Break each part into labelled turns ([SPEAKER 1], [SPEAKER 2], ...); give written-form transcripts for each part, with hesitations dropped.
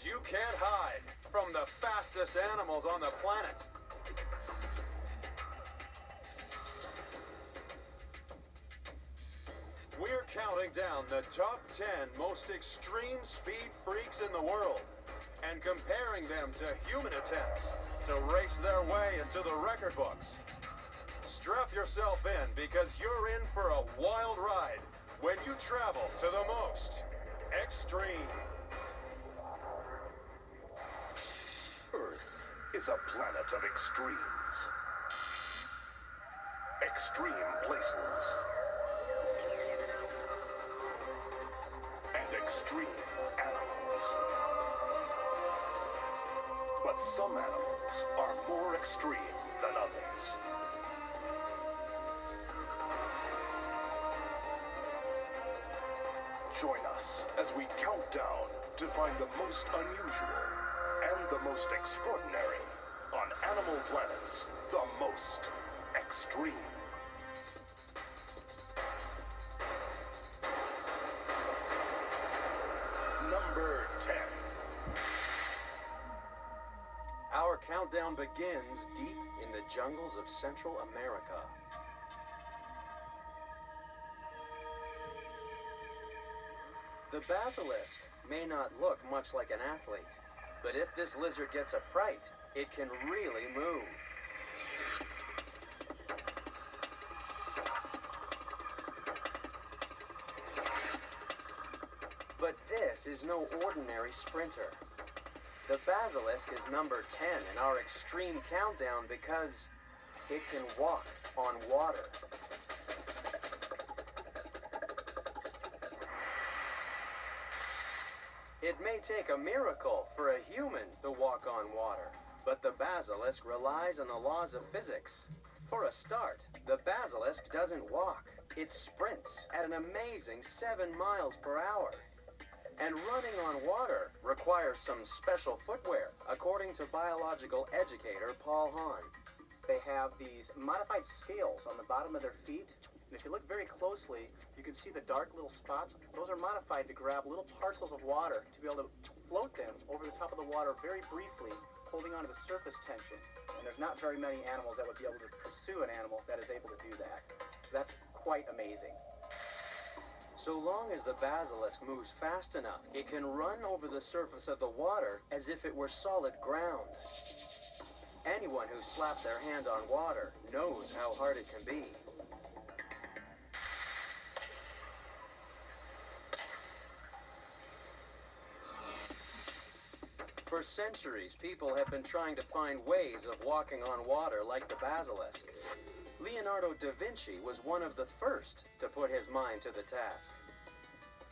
[SPEAKER 1] because you can't hide from the fastest animals on the planet. We're counting down the top 10 most extreme speed freaks in the world and comparing them to human attempts to race their way into the record books. Strap yourself in because you're in for a wild ride when you travel to the most extreme.
[SPEAKER 2] Earth is a planet of extremes. Extreme places. And extreme animals. But some animals are more extreme than others. Join us as we count down to find the most unusual and the most extraordinary on Animal Planet's The Most Extreme. Number 10.
[SPEAKER 1] Our countdown begins deep in the jungles of Central America. The basilisk may not look much like an athlete, but if this lizard gets a fright, it can really move. But this is no ordinary sprinter. The basilisk is number 10 in our extreme countdown because it can walk on water. It may take a miracle for a human to walk on water, but the basilisk relies on the laws of physics. For a start, the basilisk doesn't walk. It sprints at an amazing 7 miles per hour. And running on water requires some special footwear, according to biological educator Paul Hahn.
[SPEAKER 3] They have these modified scales on the bottom of their feet. And if you look very closely, you can see the dark little spots. Those are modified to grab little parcels of water to be able to float them over the top of the water very briefly, holding onto the surface tension. And there's not very many animals that would be able to pursue an animal that is able to do that. So that's quite amazing.
[SPEAKER 1] So long as the basilisk moves fast enough, it can run over the surface of the water as if it were solid ground. Anyone who slapped their hand on water knows how hard it can be. For centuries, people have been trying to find ways of walking on water like the basilisk. Leonardo da Vinci was one of the first to put his mind to the task.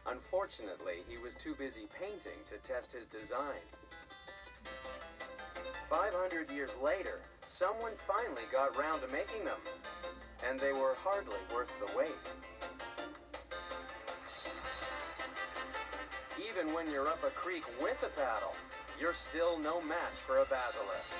[SPEAKER 1] Unfortunately, he was too busy painting to test his design. 500 years later, someone finally got round to making them, and they were hardly worth the wait. Even when you're up a creek with a paddle, you're still no match for a basilisk.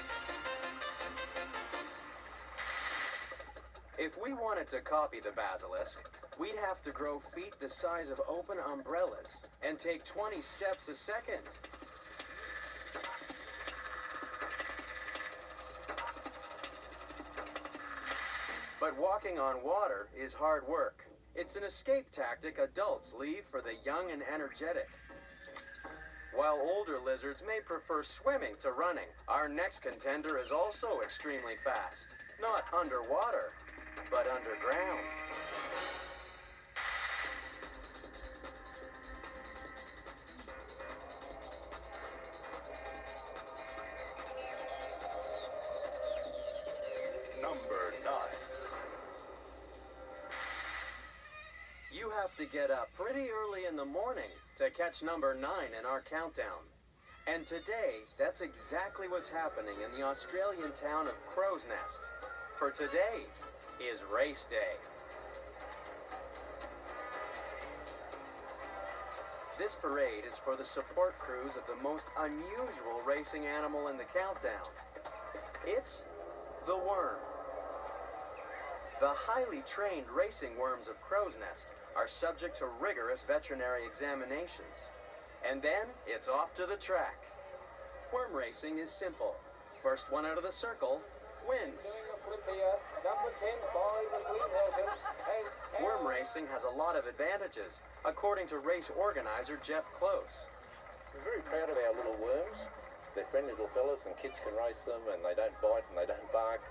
[SPEAKER 1] If we wanted to copy the basilisk, we'd have to grow feet the size of open umbrellas and take 20 steps a second. But walking on water is hard work. It's an escape tactic adults leave for the young and energetic. While older lizards may prefer swimming to running, our next contender is also extremely fast. Not underwater, but underground.
[SPEAKER 2] Number 9.
[SPEAKER 1] You have to get up pretty early in the morning to catch number 9 in our countdown. And today, that's exactly what's happening in the Australian town of Crow's Nest. For today is race day. This parade is for the support crews of the most unusual racing animal in the countdown. It's the worm. The highly trained racing worms of Crow's Nest are subject to rigorous veterinary examinations. And then it's off to the track. Worm racing is simple. First one out of the circle wins. Worm racing has a lot of advantages, according to race organizer Jeff Close.
[SPEAKER 4] We're very proud of our little worms. They're friendly little fellas and kids can race them and they don't bite and they don't bark,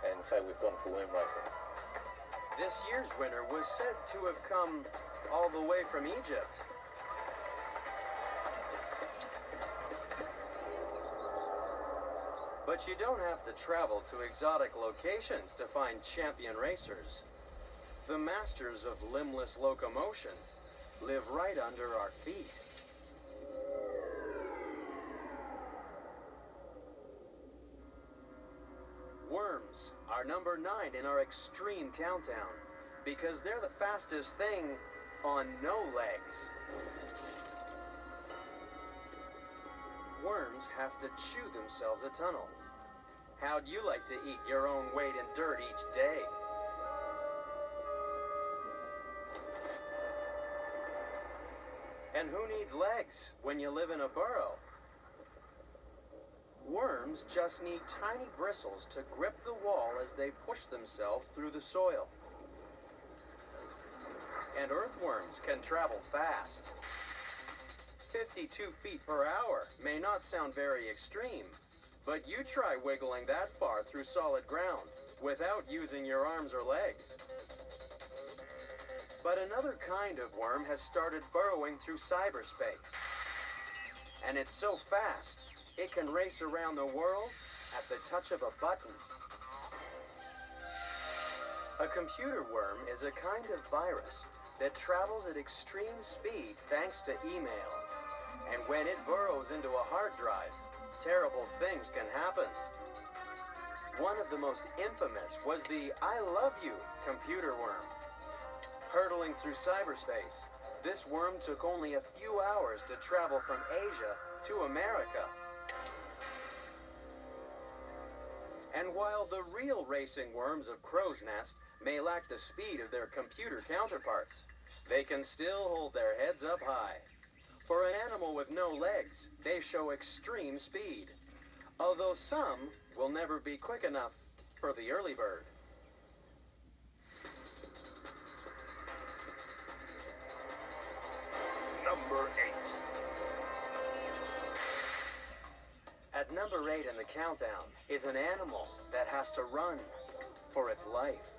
[SPEAKER 4] and so we've gone for worm racing.
[SPEAKER 1] This year's winner was said to have come all the way from Egypt. But you don't have to travel to exotic locations to find champion racers. The masters of limbless locomotion live right under our feet. Worms are number 9 in our extreme countdown because they're the fastest thing on no legs. Worms have to chew themselves a tunnel. How'd you like to eat your own weight in dirt each day? And who needs legs when you live in a burrow? Worms just need tiny bristles to grip the wall as they push themselves through the soil. And earthworms can travel fast. 52 feet per hour may not sound very extreme, but you try wiggling that far through solid ground without using your arms or legs. But another kind of worm has started burrowing through cyberspace. And it's so fast, it can race around the world at the touch of a button. A computer worm is a kind of virus that travels at extreme speed thanks to email. And when it burrows into a hard drive, terrible things can happen. One of the most infamous was the I love you computer worm. Hurtling through cyberspace, this worm took only a few hours to travel from Asia to America. And while the real racing worms of Crow's Nest may lack the speed of their computer counterparts, they can still hold their heads up high. For an animal with no legs, they show extreme speed, although some will never be quick enough for the early bird.
[SPEAKER 2] Number 8.
[SPEAKER 1] At number 8 in the countdown is an animal that has to run for its life.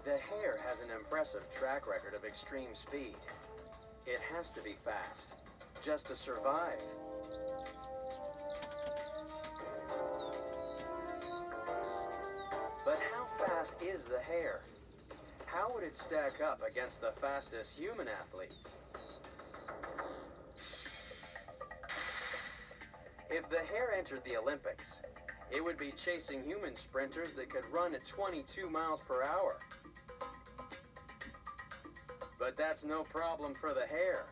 [SPEAKER 1] The hare has an impressive track record of extreme speed. It has to be fast, just to survive. But how fast is the hare? How would it stack up against the fastest human athletes? If the hare entered the Olympics, it would be chasing human sprinters that could run at 22 miles per hour. But that's no problem for the hare.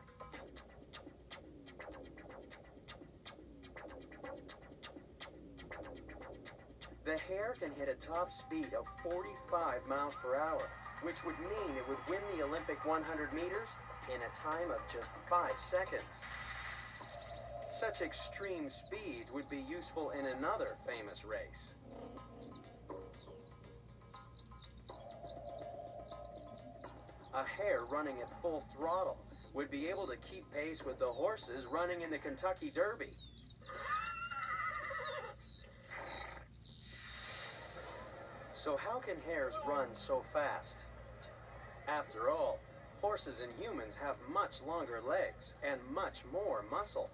[SPEAKER 1] The hare can hit a top speed of 45 miles per hour, which would mean it would win the Olympic 100 meters in a time of just 5 seconds. Such extreme speeds would be useful in another famous race. A hare running at full throttle would be able to keep pace with the horses running in the Kentucky Derby. So how can hares run so fast? After all, horses and humans have much longer legs and much more muscle.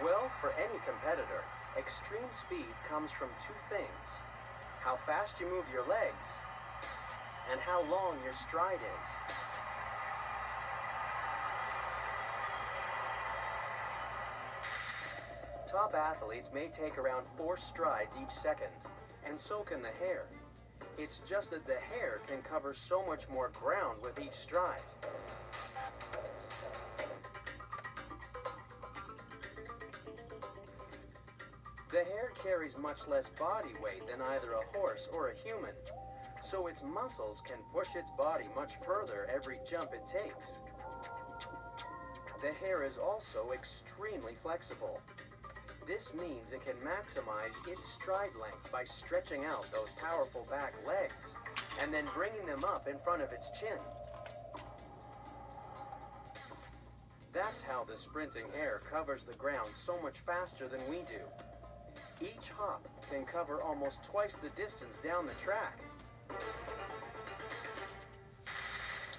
[SPEAKER 1] Well, for any competitor, extreme speed comes from 2 things: how fast you move your legs and how long your stride is. Top athletes may take around 4 strides each second, and so can the hare. It's just that the hare can cover so much more ground with each stride. The hare carries much less body weight than either a horse or a human, so its muscles can push its body much further every jump it takes. The hare is also extremely flexible. This means it can maximize its stride length by stretching out those powerful back legs and then bringing them up in front of its chin. That's how the sprinting hare covers the ground so much faster than we do. Each hop can cover almost twice the distance down the track.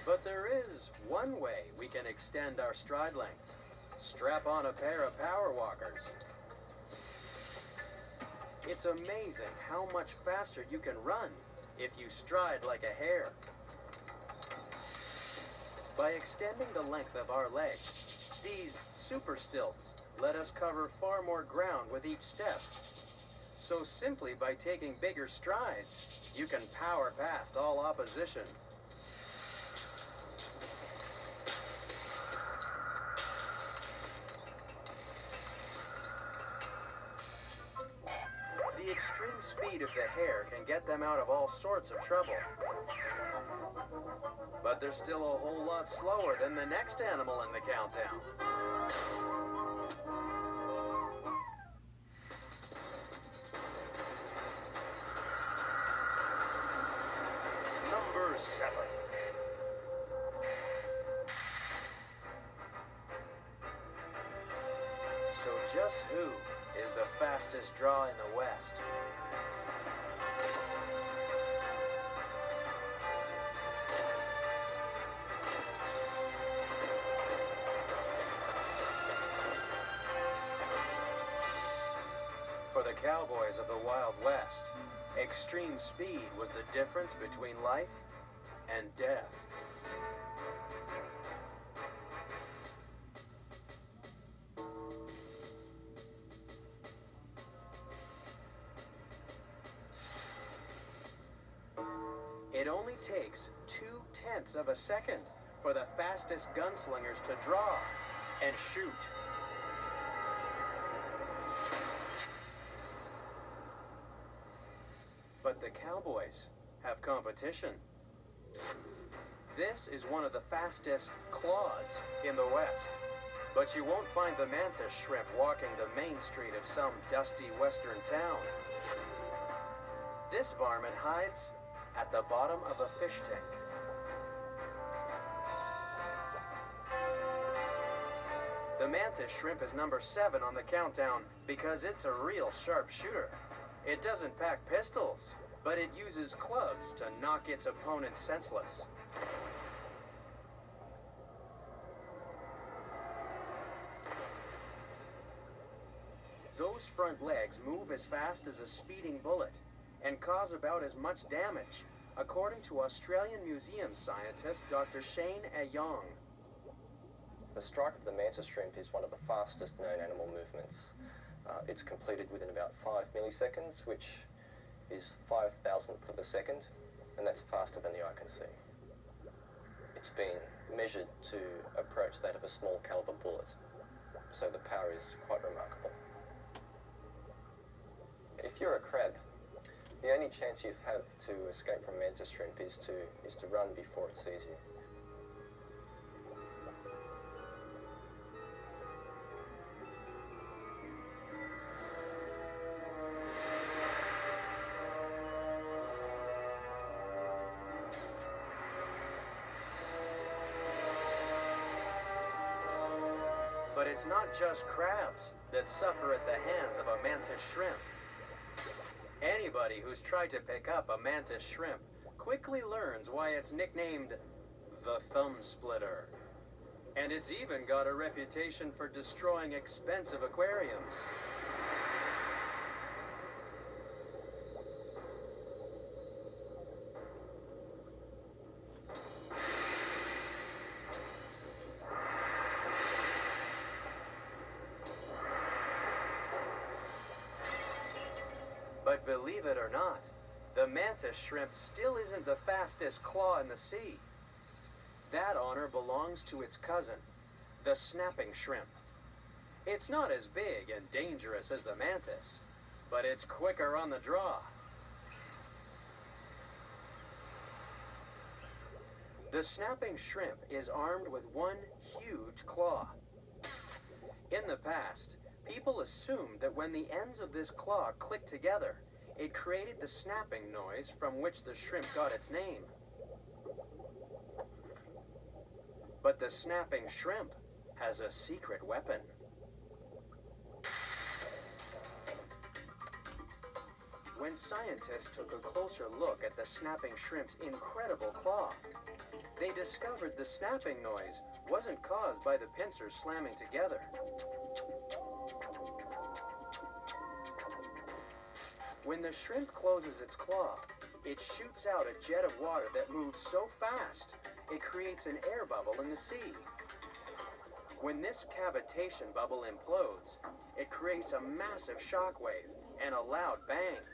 [SPEAKER 1] But there is one way we can extend our stride length. Strap on a pair of power walkers. It's amazing how much faster you can run if you stride like a hare. By extending the length of our legs, these super stilts let us cover far more ground with each step. So simply by taking bigger strides, you can power past all opposition. The extreme speed of the hare can get them out of all sorts of trouble. But they're still a whole lot slower than the next animal in the countdown.
[SPEAKER 2] Number 7.
[SPEAKER 1] So just who is the fastest draw in the West? For the cowboys of the Wild West, extreme speed was the difference between life and death. It only takes 0.2 of a second for the fastest gunslingers to draw and shoot. But the cowboys have competition. This is one of the fastest claws in the West. But you won't find the mantis shrimp walking the main street of some dusty western town. This varmint hides at the bottom of a fish tank. The mantis shrimp is number 7 on the countdown because it's a real sharp shooter. It doesn't pack pistols, but it uses clubs to knock its opponents senseless. Those front legs move as fast as a speeding bullet and cause about as much damage, according to Australian museum scientist Dr. Shane Ayong.
[SPEAKER 5] The strike of the mantis shrimp is one of the fastest known animal movements. It's completed within about 5 milliseconds, which is 5,000ths of a second, and that's faster than the eye can see. It's been measured to approach that of a small caliber bullet, so the power is quite remarkable. If you're a crab, the only chance you have to escape from mantis shrimp is to run before it sees you.
[SPEAKER 1] But it's not just crabs that suffer at the hands of a mantis shrimp. Anybody who's tried to pick up a mantis shrimp quickly learns why it's nicknamed the thumb splitter. And it's even got a reputation for destroying expensive aquariums. But believe it or not, the mantis shrimp still isn't the fastest claw in the sea. That honor belongs to its cousin, the snapping shrimp. It's not as big and dangerous as the mantis, but it's quicker on the draw. The snapping shrimp is armed with one huge claw. In the past, people assumed that when the ends of this claw clicked together, it created the snapping noise from which the shrimp got its name. But the snapping shrimp has a secret weapon. When scientists took a closer look at the snapping shrimp's incredible claw, they discovered the snapping noise wasn't caused by the pincers slamming together. When the shrimp closes its claw, it shoots out a jet of water that moves so fast, it creates an air bubble in the sea. When this cavitation bubble implodes, it creates a massive shock wave and a loud bang.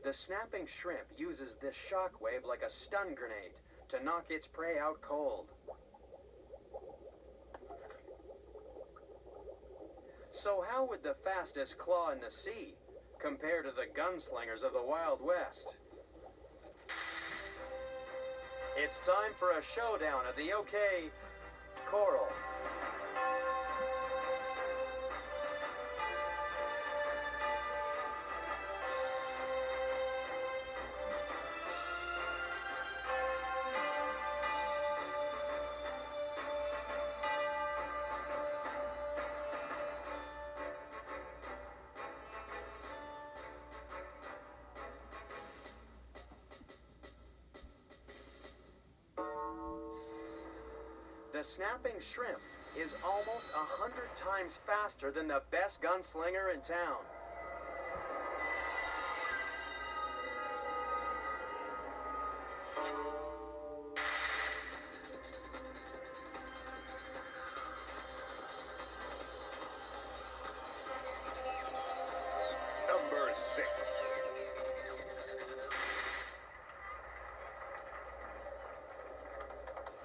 [SPEAKER 1] The snapping shrimp uses this shock wave like a stun grenade to knock its prey out cold. So how would the fastest claw in the sea compare to the gunslingers of the Wild West? It's time for a showdown at the OK Coral. The snapping shrimp is almost 100 times faster than the best gunslinger in town.
[SPEAKER 2] Number 6.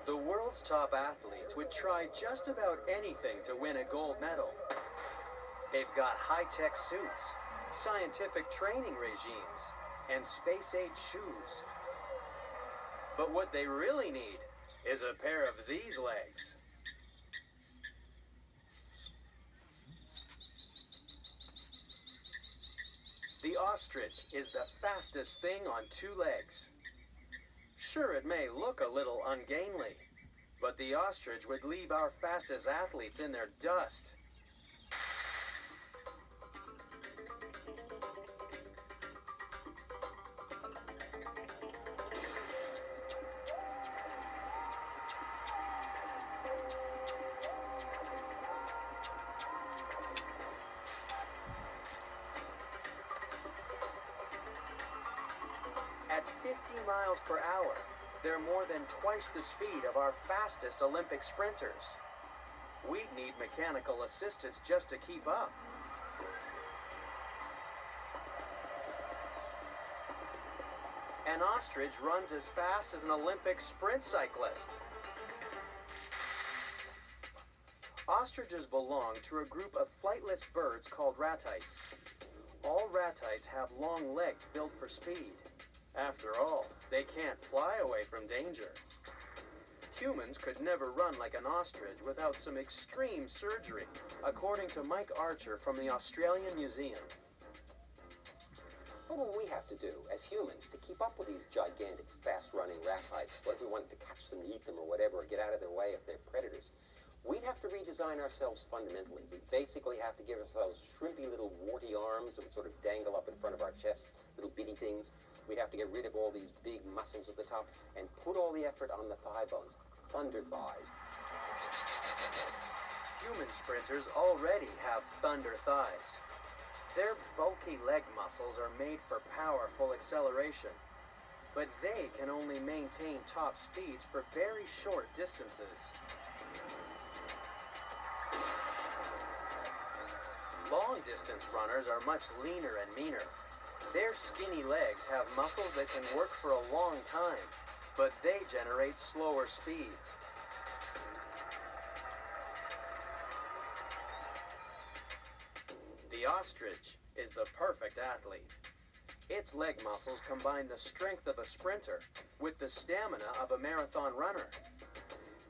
[SPEAKER 1] The world's top athletes would try just about anything to win a gold medal. They've got high-tech suits, scientific training regimes, and space-age shoes. But what they really need is a pair of these legs. The ostrich is the fastest thing on two legs. Sure, it may look a little ungainly, but the ostrich would leave our fastest athletes in their dust. At 50 miles per hour, they're more than twice the speed of our fastest Olympic sprinters. We'd need mechanical assistance just to keep up. An ostrich runs as fast as an Olympic sprint cyclist. Ostriches belong to a group of flightless birds called ratites. All ratites have long legs built for speed. After all, they can't fly away from danger. Humans could never run like an ostrich without some extreme surgery, according to Mike Archer from the Australian Museum.
[SPEAKER 6] What will we have to do as humans to keep up with these gigantic, fast-running ratites? What if we wanted to catch them, eat them, or whatever, or get out of their way if they're predators? We'd have to redesign ourselves fundamentally. We'd basically have to give ourselves shrimpy little warty arms that would sort of dangle up in front of our chests, little bitty things. We'd have to get rid of all these big muscles at the top and put all the effort on the thigh bones, thunder thighs.
[SPEAKER 1] Human sprinters already have thunder thighs. Their bulky leg muscles are made for powerful acceleration. but they can only maintain top speeds for very short distances. Long-distance runners are much leaner and meaner. Their skinny legs have muscles that can work for a long time, but they generate slower speeds. The ostrich is the perfect athlete. Its leg muscles combine the strength of a sprinter with the stamina of a marathon runner.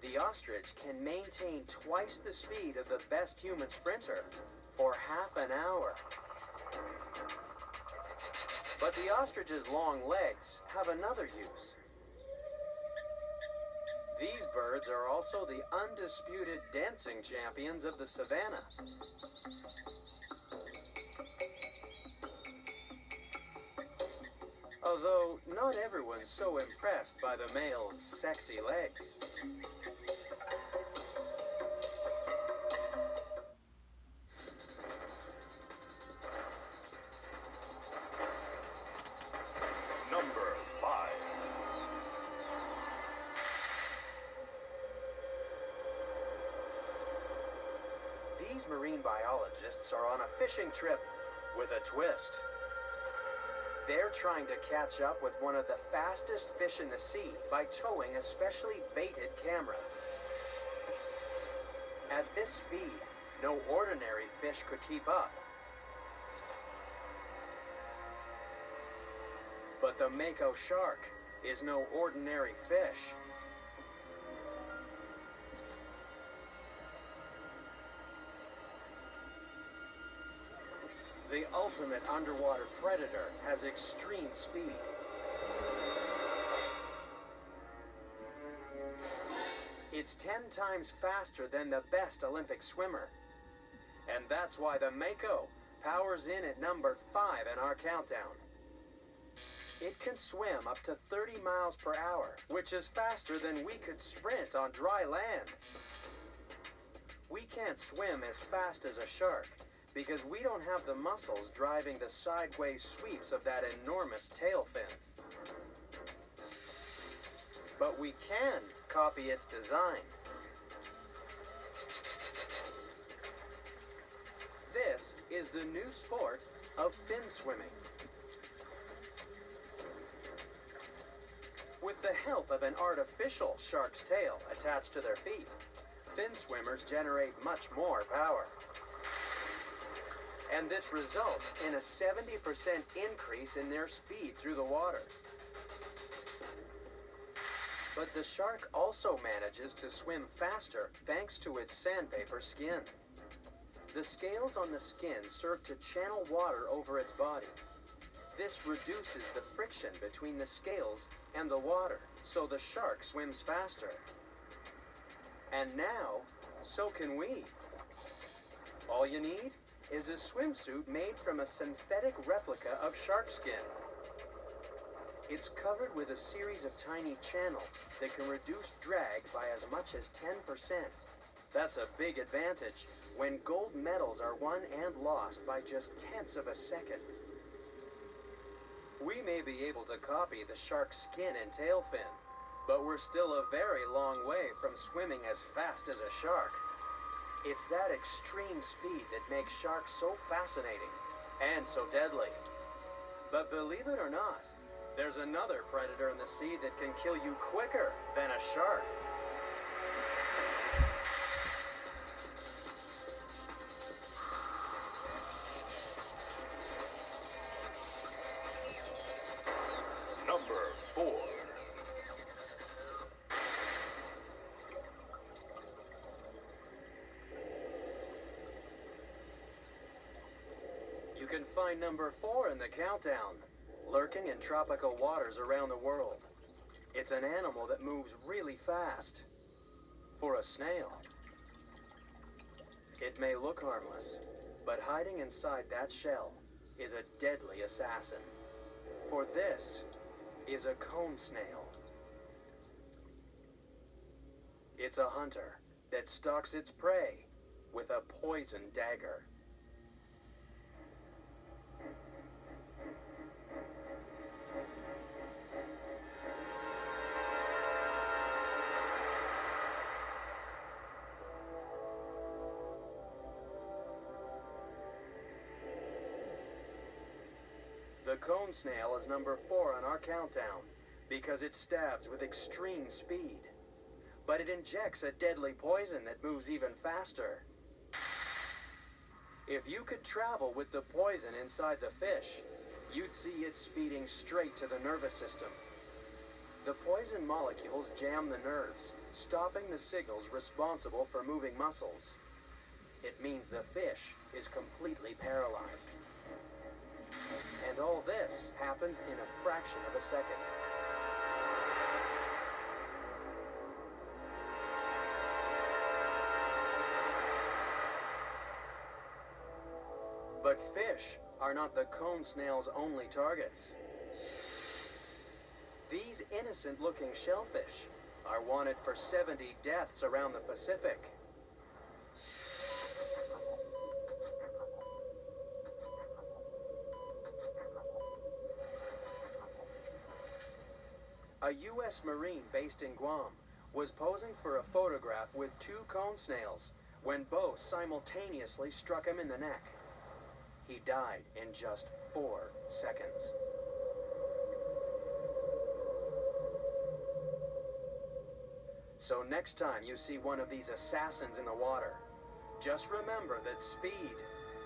[SPEAKER 1] The ostrich can maintain twice the speed of the best human sprinter for half an hour. But the ostrich's long legs have another use. These birds are also the undisputed dancing champions of the savannah. Although not everyone's so impressed by the male's sexy legs.
[SPEAKER 2] Number 5.
[SPEAKER 1] These marine biologists are on a fishing trip with a twist. They're trying to catch up with one of the fastest fish in the sea by towing a specially baited camera. At this speed, no ordinary fish could keep up. But the mako shark is no ordinary fish. The ultimate underwater predator has extreme speed. It's 10 times faster than the best Olympic swimmer. And that's why the mako powers in at number 5 in our countdown. It can swim up to 30 miles per hour, which is faster than we could sprint on dry land. We can't swim as fast as a shark, because we don't have the muscles driving the sideways sweeps of that enormous tail fin. But we can copy its design. This is the new sport of fin swimming. With the help of an artificial shark's tail attached to their feet, fin swimmers generate much more power. And this results in a 70% increase in their speed through the water. But the shark also manages to swim faster thanks to its sandpaper skin. The scales on the skin serve to channel water over its body. This reduces the friction between the scales and the water, so the shark swims faster. And now, so can we. All you need is a swimsuit made from a synthetic replica of shark skin. It's covered with a series of tiny channels that can reduce drag by as much as 10%. That's a big advantage when gold medals are won and lost by just tenths of a second. We may be able to copy the shark's skin and tail fin, but we're still a very long way from swimming as fast as a shark. It's that extreme speed that makes sharks so fascinating and so deadly. But believe it or not, there's another predator in the sea that can kill you quicker than a shark.
[SPEAKER 2] Number 4.
[SPEAKER 1] You can find number 4 in the countdown, lurking in tropical waters around the world. It's an animal that moves really fast. For a snail, it may look harmless, but hiding inside that shell is a deadly assassin. For this is a cone snail. It's a hunter that stalks its prey with a poison dagger. The cone snail is number 4 on our countdown because it stabs with extreme speed. But it injects a deadly poison that moves even faster. If you could travel with the poison inside the fish, you'd see it speeding straight to the nervous system. The poison molecules jam the nerves, stopping the signals responsible for moving muscles. It means the fish is completely paralyzed. And all this happens in a fraction of a second. But fish are not the cone snail's only targets. These innocent-looking shellfish are wanted for 70 deaths around the Pacific. A U.S. Marine based in Guam was posing for a photograph with 2 cone snails when both simultaneously struck him in the neck. He died in just 4 seconds. So next time you see one of these assassins in the water, just remember that speed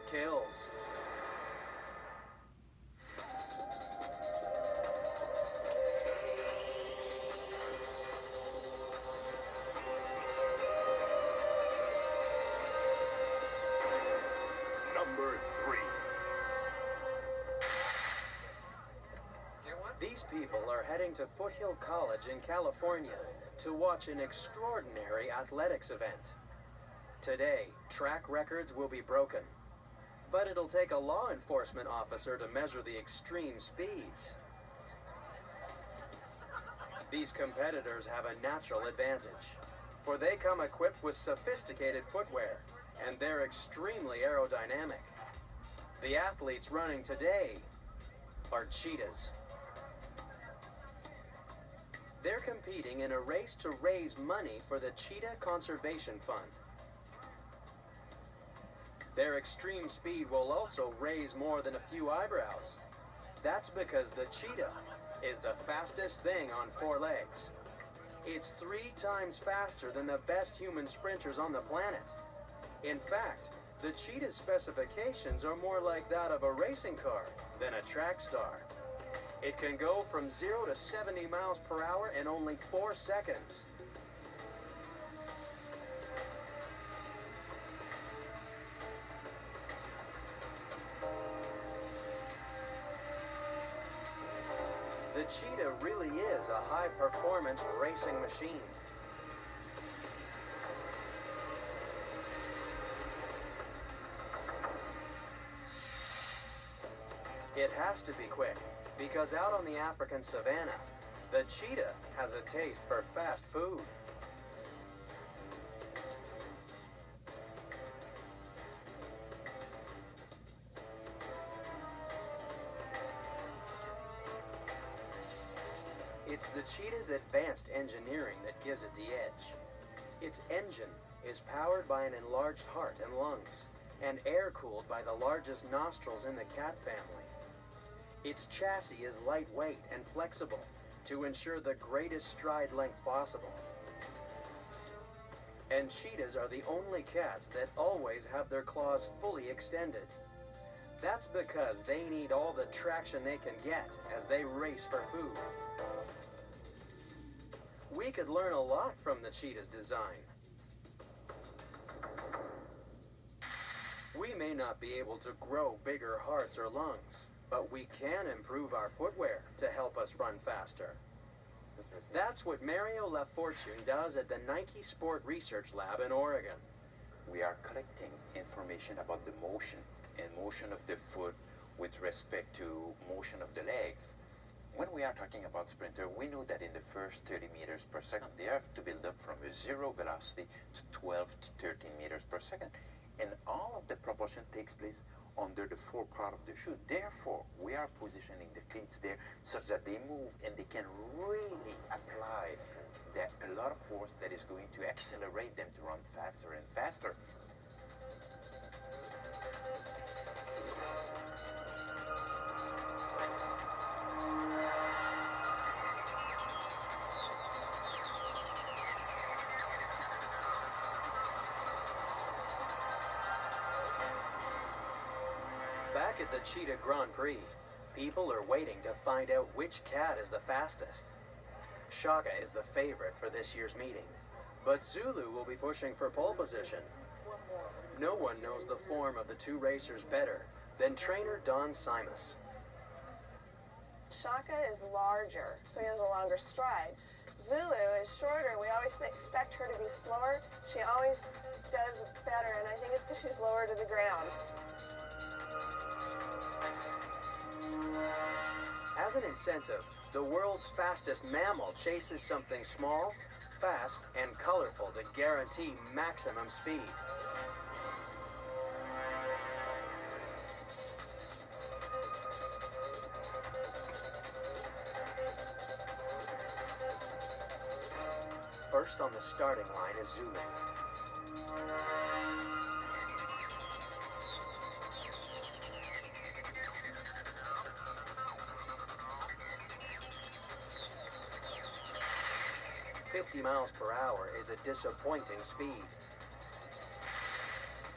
[SPEAKER 1] kills.
[SPEAKER 2] Number 3.
[SPEAKER 1] These people are heading to Foothill College in California to watch an extraordinary athletics event. Today, track records will be broken, but it'll take a law enforcement officer to measure the extreme speeds. These competitors have a natural advantage, for they come equipped with sophisticated footwear, and they're extremely aerodynamic. The athletes running today are cheetahs. They're competing in a race to raise money for the Cheetah Conservation Fund. Their extreme speed will also raise more than a few eyebrows. That's because the cheetah is the fastest thing on 4 legs. It's 3 times faster than the best human sprinters on the planet. In fact, the cheetah's specifications are more like that of a racing car than a track star. It can go from 0 to 70 miles per hour in only 4 seconds. The cheetah really is a high-performance racing machine. It has to be quick, because out on the African savanna, the cheetah has a taste for fast food. It's the cheetah's advanced engineering that gives it the edge. Its engine is powered by an enlarged heart and lungs, and air-cooled by the largest nostrils in the cat family. Its chassis is lightweight and flexible to ensure the greatest stride length possible. And cheetahs are the only cats that always have their claws fully extended. That's because they need all the traction they can get as they race for food. We could learn a lot from the cheetah's design. We may not be able to grow bigger hearts or lungs, but we can improve our footwear to help us run faster. That's what Mario LaFortune does at the Nike Sport Research Lab in Oregon.
[SPEAKER 7] We are collecting information about the motion and motion of the foot with respect to motion of the legs. When we are talking about sprinter, we know that in the first 30 meters per second, they have to build up from a 0 velocity to 12 to 13 meters per second. And all of the propulsion takes place under the forepart of the shoe. Therefore, we are positioning the cleats there such that they move and they can really apply a lot of force that is going to accelerate them to run faster and faster.
[SPEAKER 1] Back at the Cheetah Grand Prix, people are waiting to find out which cat is the fastest. Shaka is the favorite for this year's meeting, but Zulu will be pushing for pole position. No one knows the form of the two racers better than trainer Don Simus.
[SPEAKER 8] Shaka is larger, so he has a longer stride. Zulu is shorter. We always expect her to be slower. She always does better, and I think it's because she's lower to the ground.
[SPEAKER 1] As an incentive, the world's fastest mammal chases something small, fast, and colorful to guarantee maximum speed. First on the starting line is Zulu. "50 miles per hour is a disappointing speed.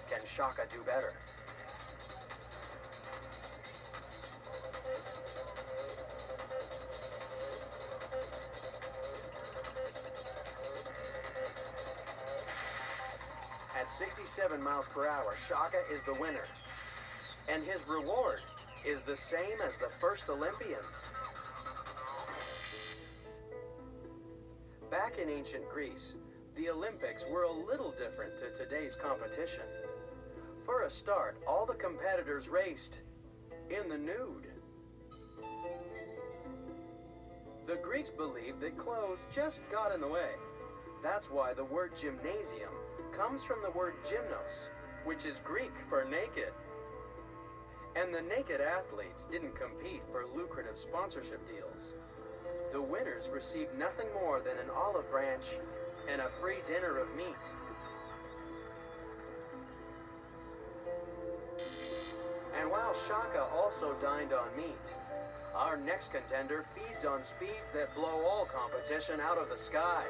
[SPEAKER 1] Can Shaka do better?" At 67 miles per hour, Shaka is the winner. And his reward is the same as the first Olympians. Back in ancient Greece, the Olympics were a little different to today's competition. For a start, all the competitors raced in the nude. The Greeks believed that clothes just got in the way. That's why the word gymnasium comes from the word gymnos, which is Greek for naked. And the naked athletes didn't compete for lucrative sponsorship deals. The winners received nothing more than an olive branch and a free dinner of meat. And while Shaka also dined on meat, our next contender feeds on speeds that blow all competition out of the sky.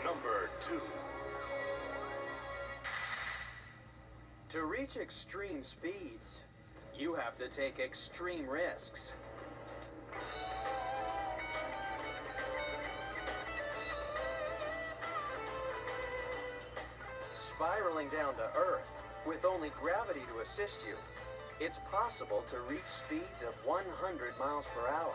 [SPEAKER 2] Number 2.
[SPEAKER 1] To reach extreme speeds, you have to take extreme risks. Spiraling down to Earth with only gravity to assist you, it's possible to reach speeds of 100 miles per hour.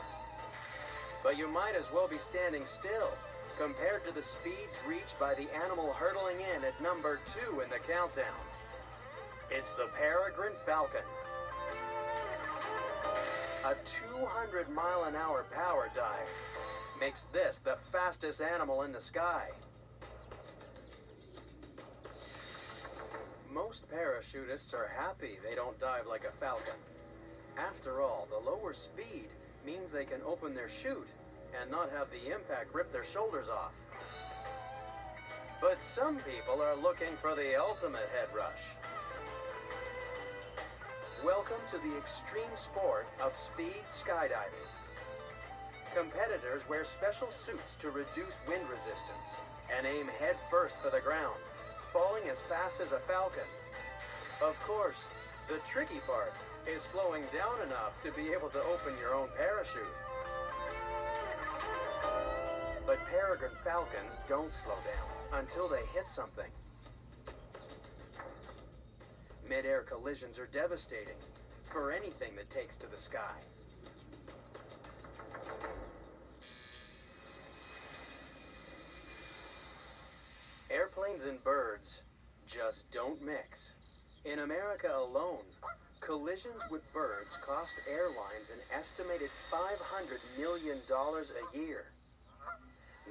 [SPEAKER 1] But you might as well be standing still compared to the speeds reached by the animal hurtling in at number 2 in the countdown. It's the peregrine falcon. A 200-mile-an-hour power dive makes this the fastest animal in the sky. Most parachutists are happy they don't dive like a falcon. After all, the lower speed means they can open their chute and not have the impact rip their shoulders off. But some people are looking for the ultimate head rush. Welcome to the extreme sport of speed skydiving. Competitors wear special suits to reduce wind resistance and aim head first for the ground, falling as fast as a falcon. Of course, the tricky part is slowing down enough to be able to open your own parachute. But peregrine falcons don't slow down until they hit something. Mid-air collisions are devastating for anything that takes to the sky. Airplanes and birds just don't mix. In America alone, collisions with birds cost airlines an estimated $500 million a year.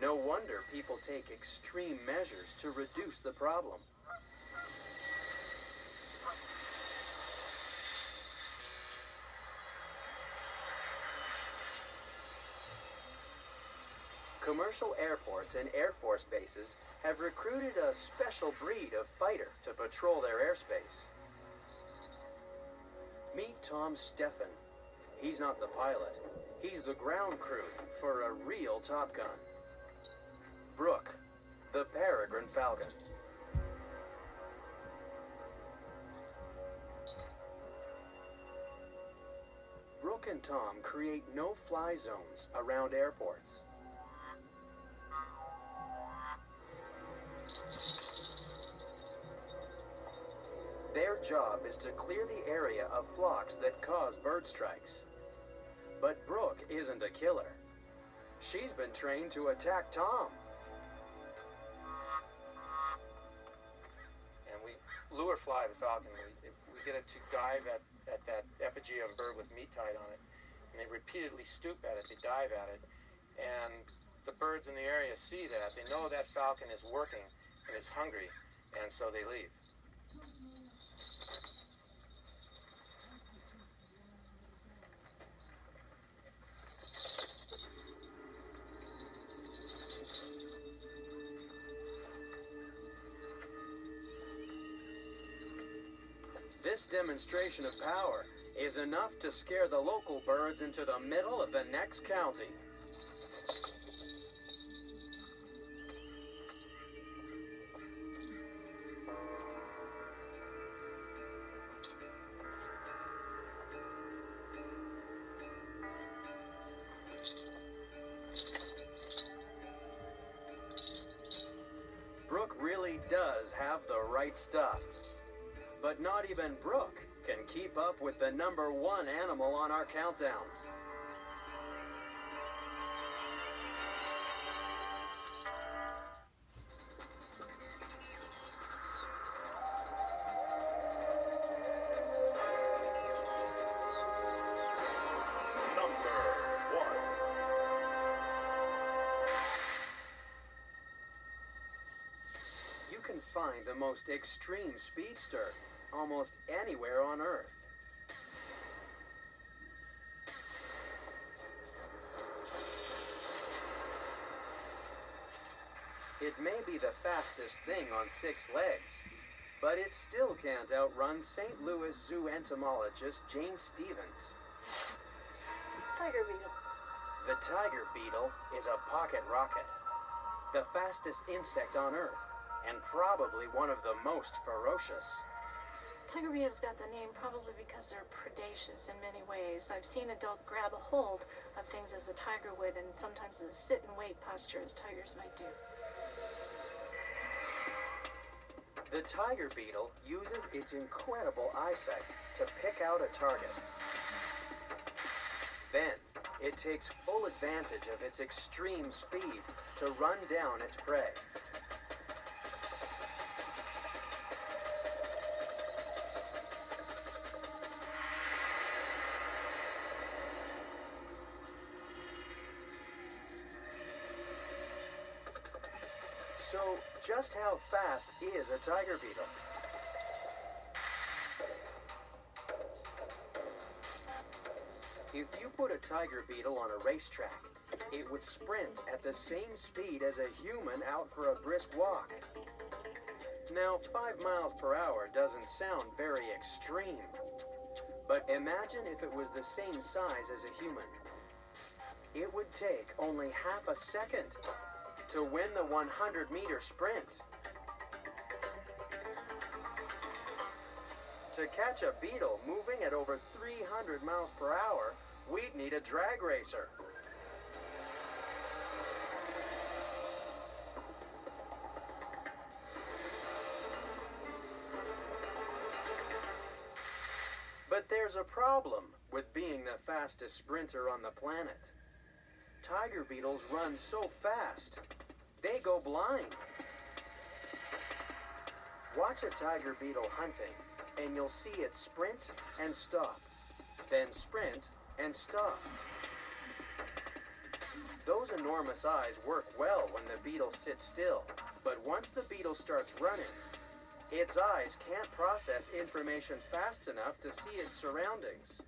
[SPEAKER 1] No wonder people take extreme measures to reduce the problem. Commercial airports and Air Force bases have recruited a special breed of fighter to patrol their airspace. Meet Tom Steffen. He's not the pilot. He's the ground crew for a real Top Gun. Brooke, the peregrine falcon. Brooke and Tom create no-fly zones around airports. Their job is to clear the area of flocks that cause bird strikes. But Brooke isn't a killer. She's been trained to attack Tom.
[SPEAKER 3] And we lure fly the falcon. We get it to dive at that effigy of a bird with meat tied on it. And they repeatedly stoop at it, they dive at it. And the birds in the area see that. They know that falcon is working and is hungry, and so they leave.
[SPEAKER 1] This demonstration of power is enough to scare the local birds into the middle of the next county. Brooke really does have the right stuff. But not even Brooke can keep up with the #1 animal on our countdown. You can find the most extreme speedster almost anywhere on Earth. It may be the fastest thing on 6 legs, but it still can't outrun St. Louis Zoo entomologist Jane Stevens.
[SPEAKER 8] Tiger beetle.
[SPEAKER 1] The tiger beetle is a pocket rocket, the fastest insect on Earth, and probably one of the most ferocious.
[SPEAKER 9] Tiger beetles got the name probably because they're predaceous in many ways. I've seen adults grab a hold of things as a tiger would, and sometimes a sit and wait posture as tigers might do.
[SPEAKER 1] The tiger beetle uses its incredible eyesight to pick out a target. Then, it takes full advantage of its extreme speed to run down its prey. So, just how fast is a tiger beetle? If you put a tiger beetle on a racetrack, it would sprint at the same speed as a human out for a brisk walk. Now, 5 miles per hour doesn't sound very extreme, but imagine if it was the same size as a human. It would take only half a second to win the 100-meter sprint. To catch a beetle moving at over 300 miles per hour, we'd need a drag racer. But there's a problem with being the fastest sprinter on the planet. Tiger beetles run so fast, they go blind. Watch a tiger beetle hunting, and you'll see it sprint and stop, then sprint and stop. Those enormous eyes work well when the beetle sits still, but once the beetle starts running, its eyes can't process information fast enough to see its surroundings.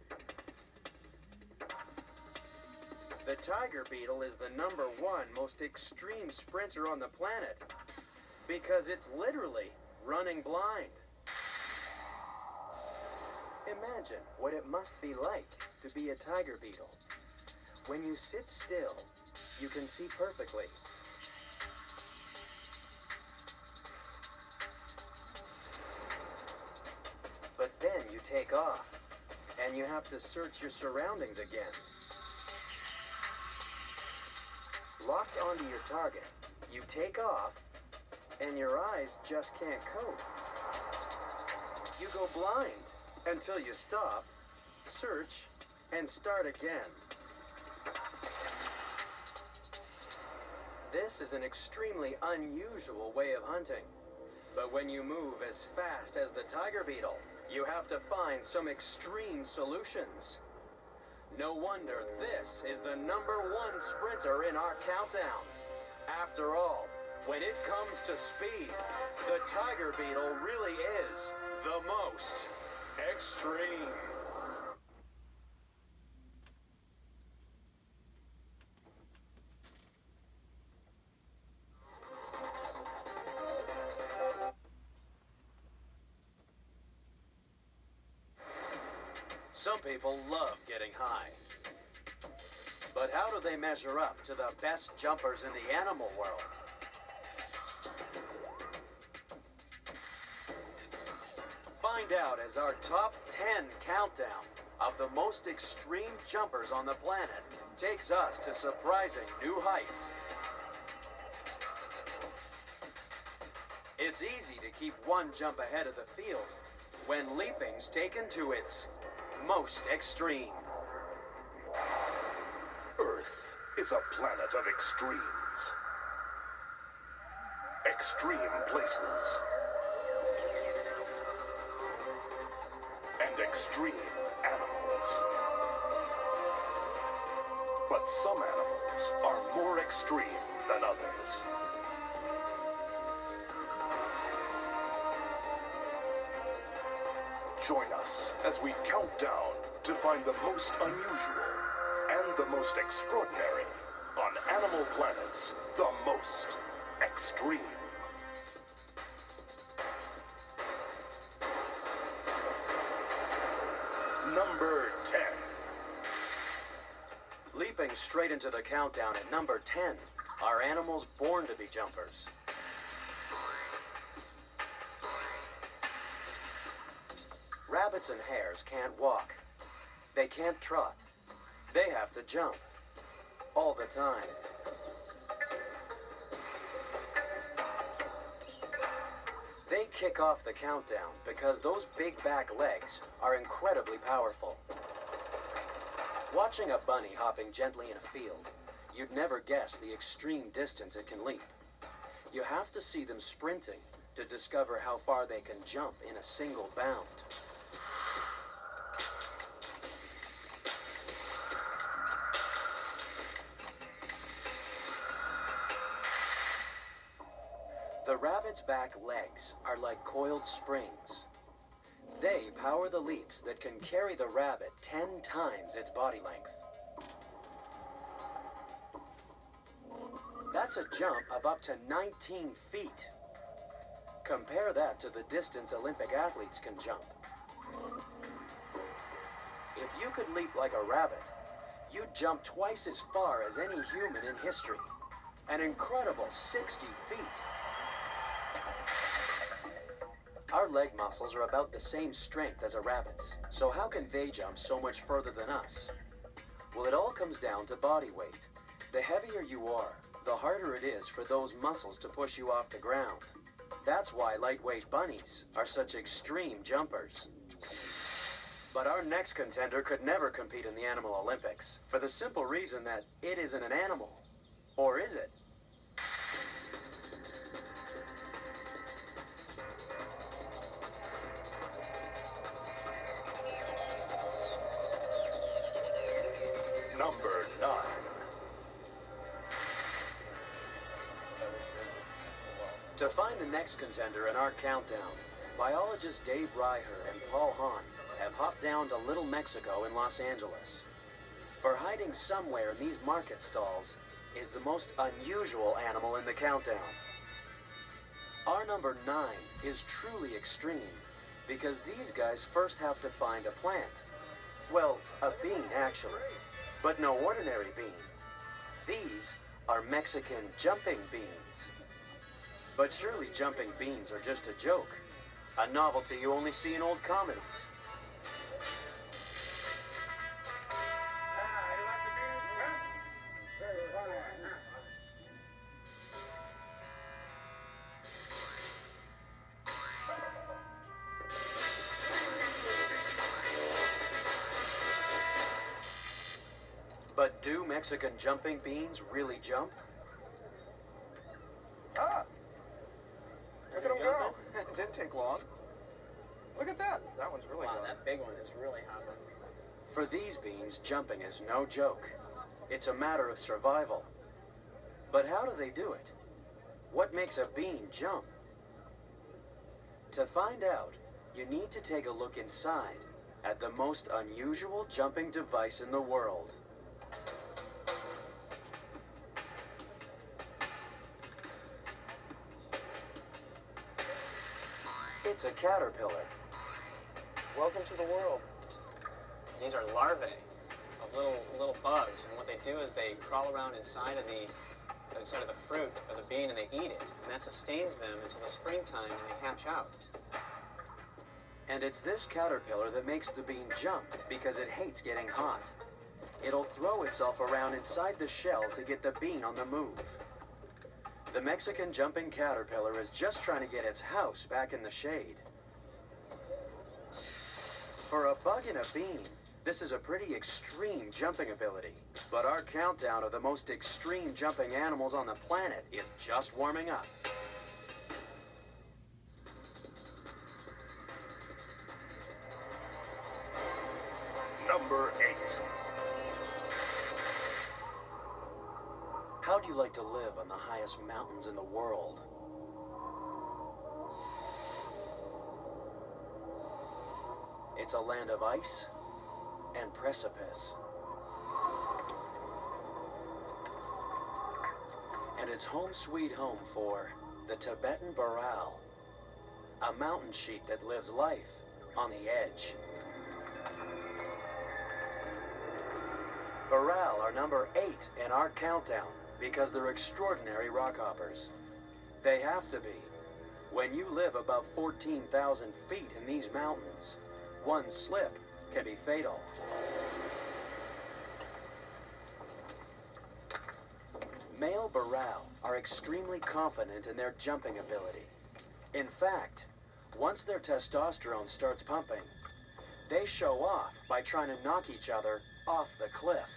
[SPEAKER 1] The tiger beetle is the #1 most extreme sprinter on the planet because it's literally running blind. Imagine what it must be like to be a tiger beetle. When you sit still, you can see perfectly. But then you take off, and you have to search your surroundings again. Locked onto your target, you take off, and your eyes just can't cope. You go blind until you stop, search, and start again. This is an extremely unusual way of hunting. But when you move as fast as the tiger beetle, you have to find some extreme solutions. No wonder this is the #1 sprinter in our countdown. After all, when it comes to speed, the tiger beetle really is the most extreme. Some people love getting high. But how do they measure up to the best jumpers in the animal world? Find out as our top 10 countdown of the most extreme jumpers on the planet takes us to surprising new heights. It's easy to keep one jump ahead of the field when leaping's taken to its most extreme.
[SPEAKER 2] Earth is a planet of extremes. Extreme places. And extreme animals. But some animals are more extreme than others. Join us as we count down to find the most unusual and the most extraordinary on Animal Planet's The Most Extreme. Number 10.
[SPEAKER 1] Leaping straight into the countdown at number 10 are animals born to be jumpers. Rabbits and hares can't walk. They can't trot. They have to jump. All the time. They kick off the countdown because those big back legs are incredibly powerful. Watching a bunny hopping gently in a field, you'd never guess the extreme distance it can leap. You have to see them sprinting to discover how far they can jump in a single bound. The rabbit's back legs are like coiled springs. They power the leaps that can carry the rabbit 10 times its body length. That's a jump of up to 19 feet. Compare that to the distance Olympic athletes can jump. If you could leap like a rabbit, you'd jump twice as far as any human in history. An incredible 60 feet. Our leg muscles are about the same strength as a rabbit's, so how can they jump so much further than us? Well, it all comes down to body weight. The heavier you are, the harder it is for those muscles to push you off the ground. That's why lightweight bunnies are such extreme jumpers. But our next contender could never compete in the Animal Olympics, for the simple reason that it isn't an animal. Or is it?
[SPEAKER 2] Number 9.
[SPEAKER 1] To find the next contender in our countdown, biologists Dave Reiher and Paul Hahn have hopped down to Little Mexico in Los Angeles. For hiding somewhere in these market stalls is the most unusual animal in the countdown. Our number 9 is truly extreme because these guys first have to find a plant. Well, a bean, actually. But no ordinary bean. These are Mexican jumping beans. But surely jumping beans are just a joke, a novelty you only see in old comedies. But do Mexican jumping beans really jump?
[SPEAKER 10] Ah! Look at them go. It didn't take long. Look at that. That one's really good.
[SPEAKER 3] That big one is really hopping.
[SPEAKER 1] For these beans, jumping is no joke. It's a matter of survival. But how do they do it? What makes a bean jump? To find out, you need to take a look inside at the most unusual jumping device in the world. It's a caterpillar.
[SPEAKER 10] Welcome to the world.
[SPEAKER 3] These are larvae of little bugs, and what they do is they crawl around inside of the fruit of the bean and they eat it, and that sustains them until the springtime when they hatch out.
[SPEAKER 1] And it's this caterpillar that makes the bean jump because it hates getting hot. It'll throw itself around inside the shell to get the bean on the move. The Mexican jumping caterpillar is just trying to get its house back in the shade. For a bug in a bean, this is a pretty extreme jumping ability. But our countdown of the most extreme jumping animals on the planet is just warming up.
[SPEAKER 2] Number 8.
[SPEAKER 1] How'd you like to live on the highest mountains in the world? It's a land of ice and precipice. And it's home sweet home for the Tibetan Baral, a mountain sheep that lives life on the edge. Baral are number 8 in our countdown because they're extraordinary rockhoppers. They have to be. When you live above 14,000 feet in these mountains, one slip can be fatal. Male Baral are extremely confident in their jumping ability. In fact, once their testosterone starts pumping, they show off by trying to knock each other off the cliff.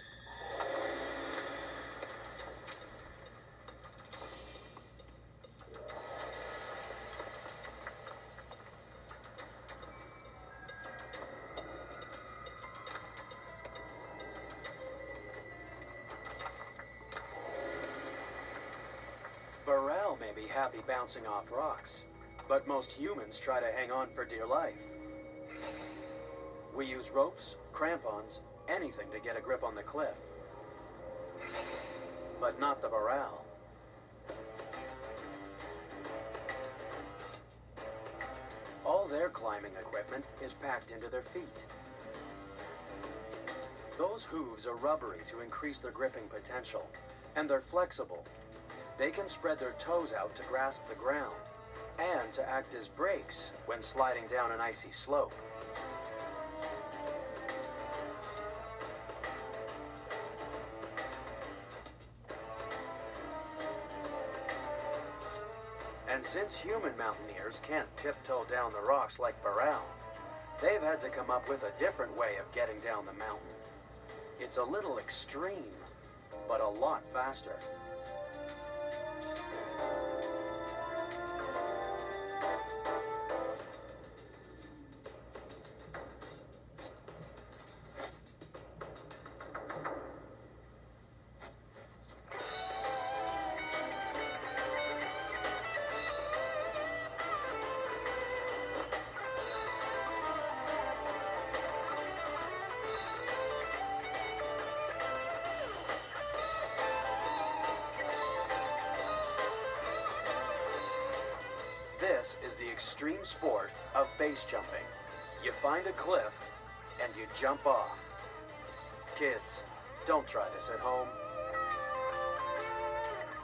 [SPEAKER 1] Baral may be happy bouncing off rocks, but most humans try to hang on for dear life. We use ropes, crampons, anything to get a grip on the cliff. But not the Baral. All their climbing equipment is packed into their feet. Those hooves are rubbery to increase their gripping potential, and they're flexible. They can spread their toes out to grasp the ground, and to act as brakes when sliding down an icy slope. And since human mountaineers can't tiptoe down the rocks like Baral, they've had to come up with a different way of getting down the mountain. It's a little extreme, but a lot faster. This is the extreme sport of base jumping. You find a cliff and you jump off. Kids, Don't try this at home.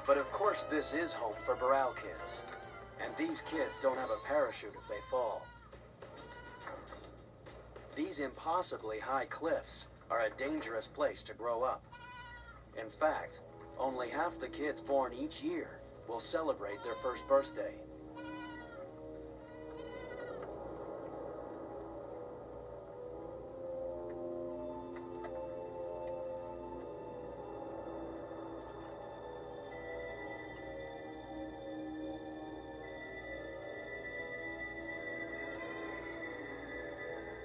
[SPEAKER 1] But of course this is home for Burrell kids. And these kids don't have a parachute if they fall. These impossibly high cliffs are a dangerous place to grow up. In fact, only half the kids born each year will celebrate their first birthday.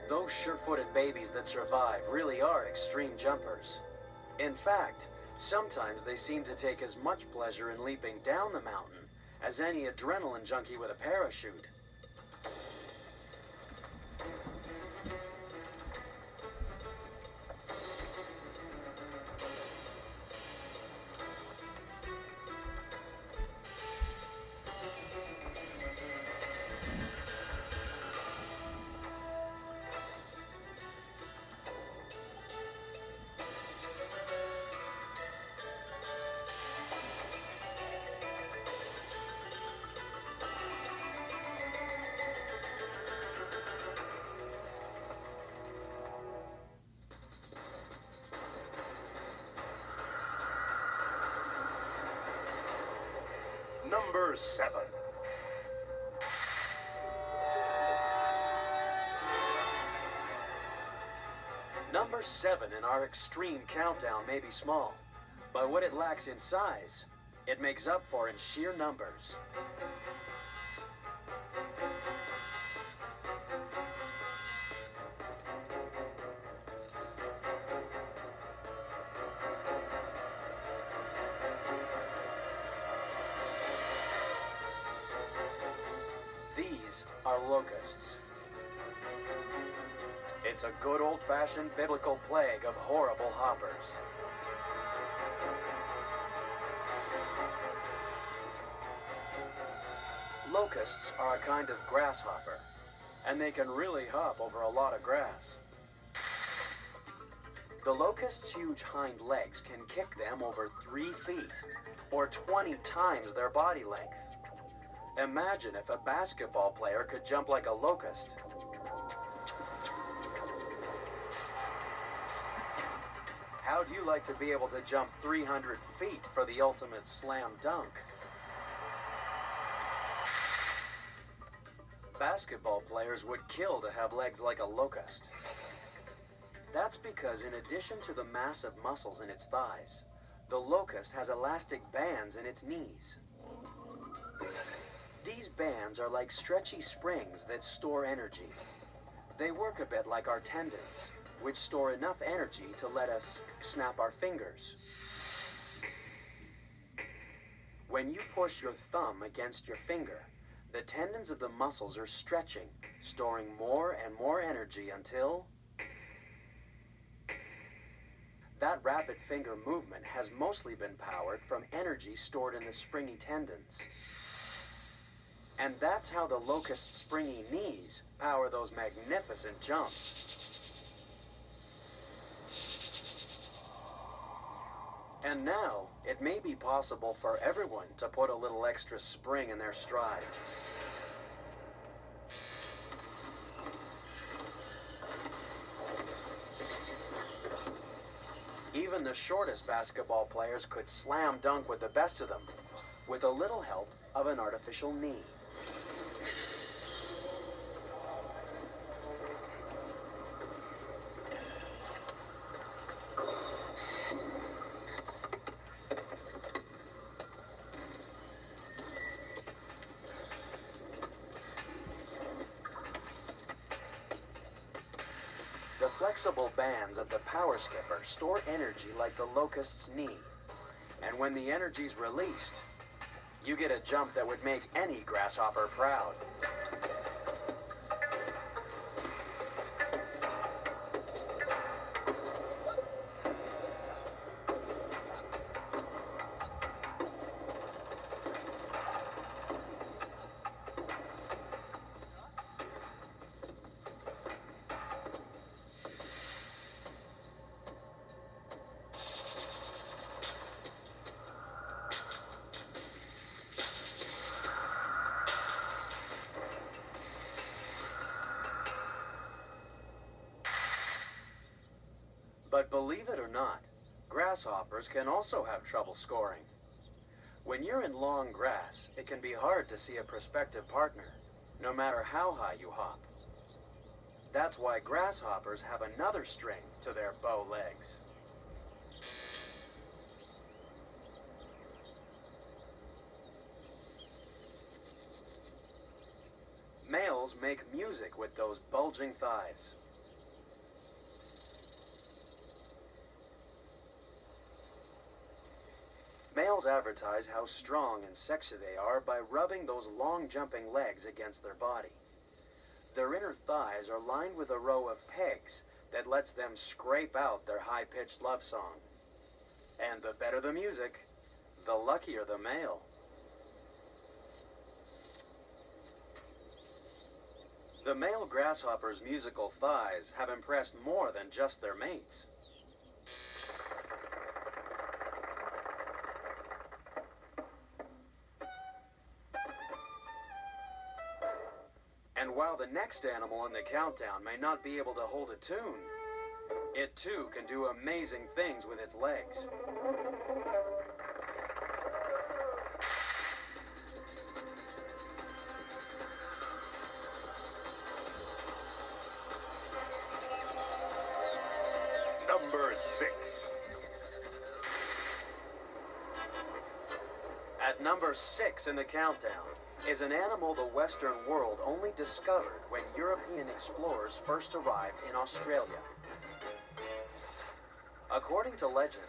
[SPEAKER 1] Those sure-footed babies that survive really are extreme jumpers. In fact, sometimes they seem to take as much pleasure in leaping down the mountain as any adrenaline junkie with a parachute.
[SPEAKER 2] Number 7.
[SPEAKER 1] Number 7 in our extreme countdown may be small, but what it lacks in size, it makes up for in sheer numbers. These are locusts. It's a good old-fashioned biblical plague of horrible hoppers. Locusts are a kind of grasshopper, and they can really hop over a lot of grass. The locust's huge hind legs can kick them over 3 feet, or 20 times their body length. Imagine if a basketball player could jump like a locust. How'd you like to be able to jump 300 feet for the ultimate slam dunk? Basketball players would kill to have legs like a locust. That's because in addition to the massive muscles in its thighs, the locust has elastic bands in its knees. These bands are like stretchy springs that store energy. They work a bit like our tendons, which store enough energy to let us snap our fingers. When you push your thumb against your finger, the tendons of the muscles are stretching, storing more and more energy until... That rapid finger movement has mostly been powered from energy stored in the springy tendons. And that's how the locust's springy knees power those magnificent jumps. And now, it may be possible for everyone to put a little extra spring in their stride. Even the shortest basketball players could slam dunk with the best of them, with a little help of an artificial knee. The flexible bands of the power skipper store energy like the locust's knee. And when the energy's released, you get a jump that would make any grasshopper proud. But believe it or not, grasshoppers can also have trouble scoring. When you're in long grass, it can be hard to see a prospective partner, no matter how high you hop. That's why grasshoppers have another string to their bow legs. Males make music with those bulging thighs. Males advertise how strong and sexy they are by rubbing those long jumping legs against their body. Their inner thighs are lined with a row of pegs that lets them scrape out their high-pitched love song. And the better the music, the luckier the male. The male grasshopper's musical thighs have impressed more than just their mates. And while the next animal in the countdown may not be able to hold a tune, it too can do amazing things with its legs.
[SPEAKER 2] Number 6.
[SPEAKER 1] At number 6 in the countdown is an animal the Western world only discovered when European explorers first arrived in Australia. According to legend,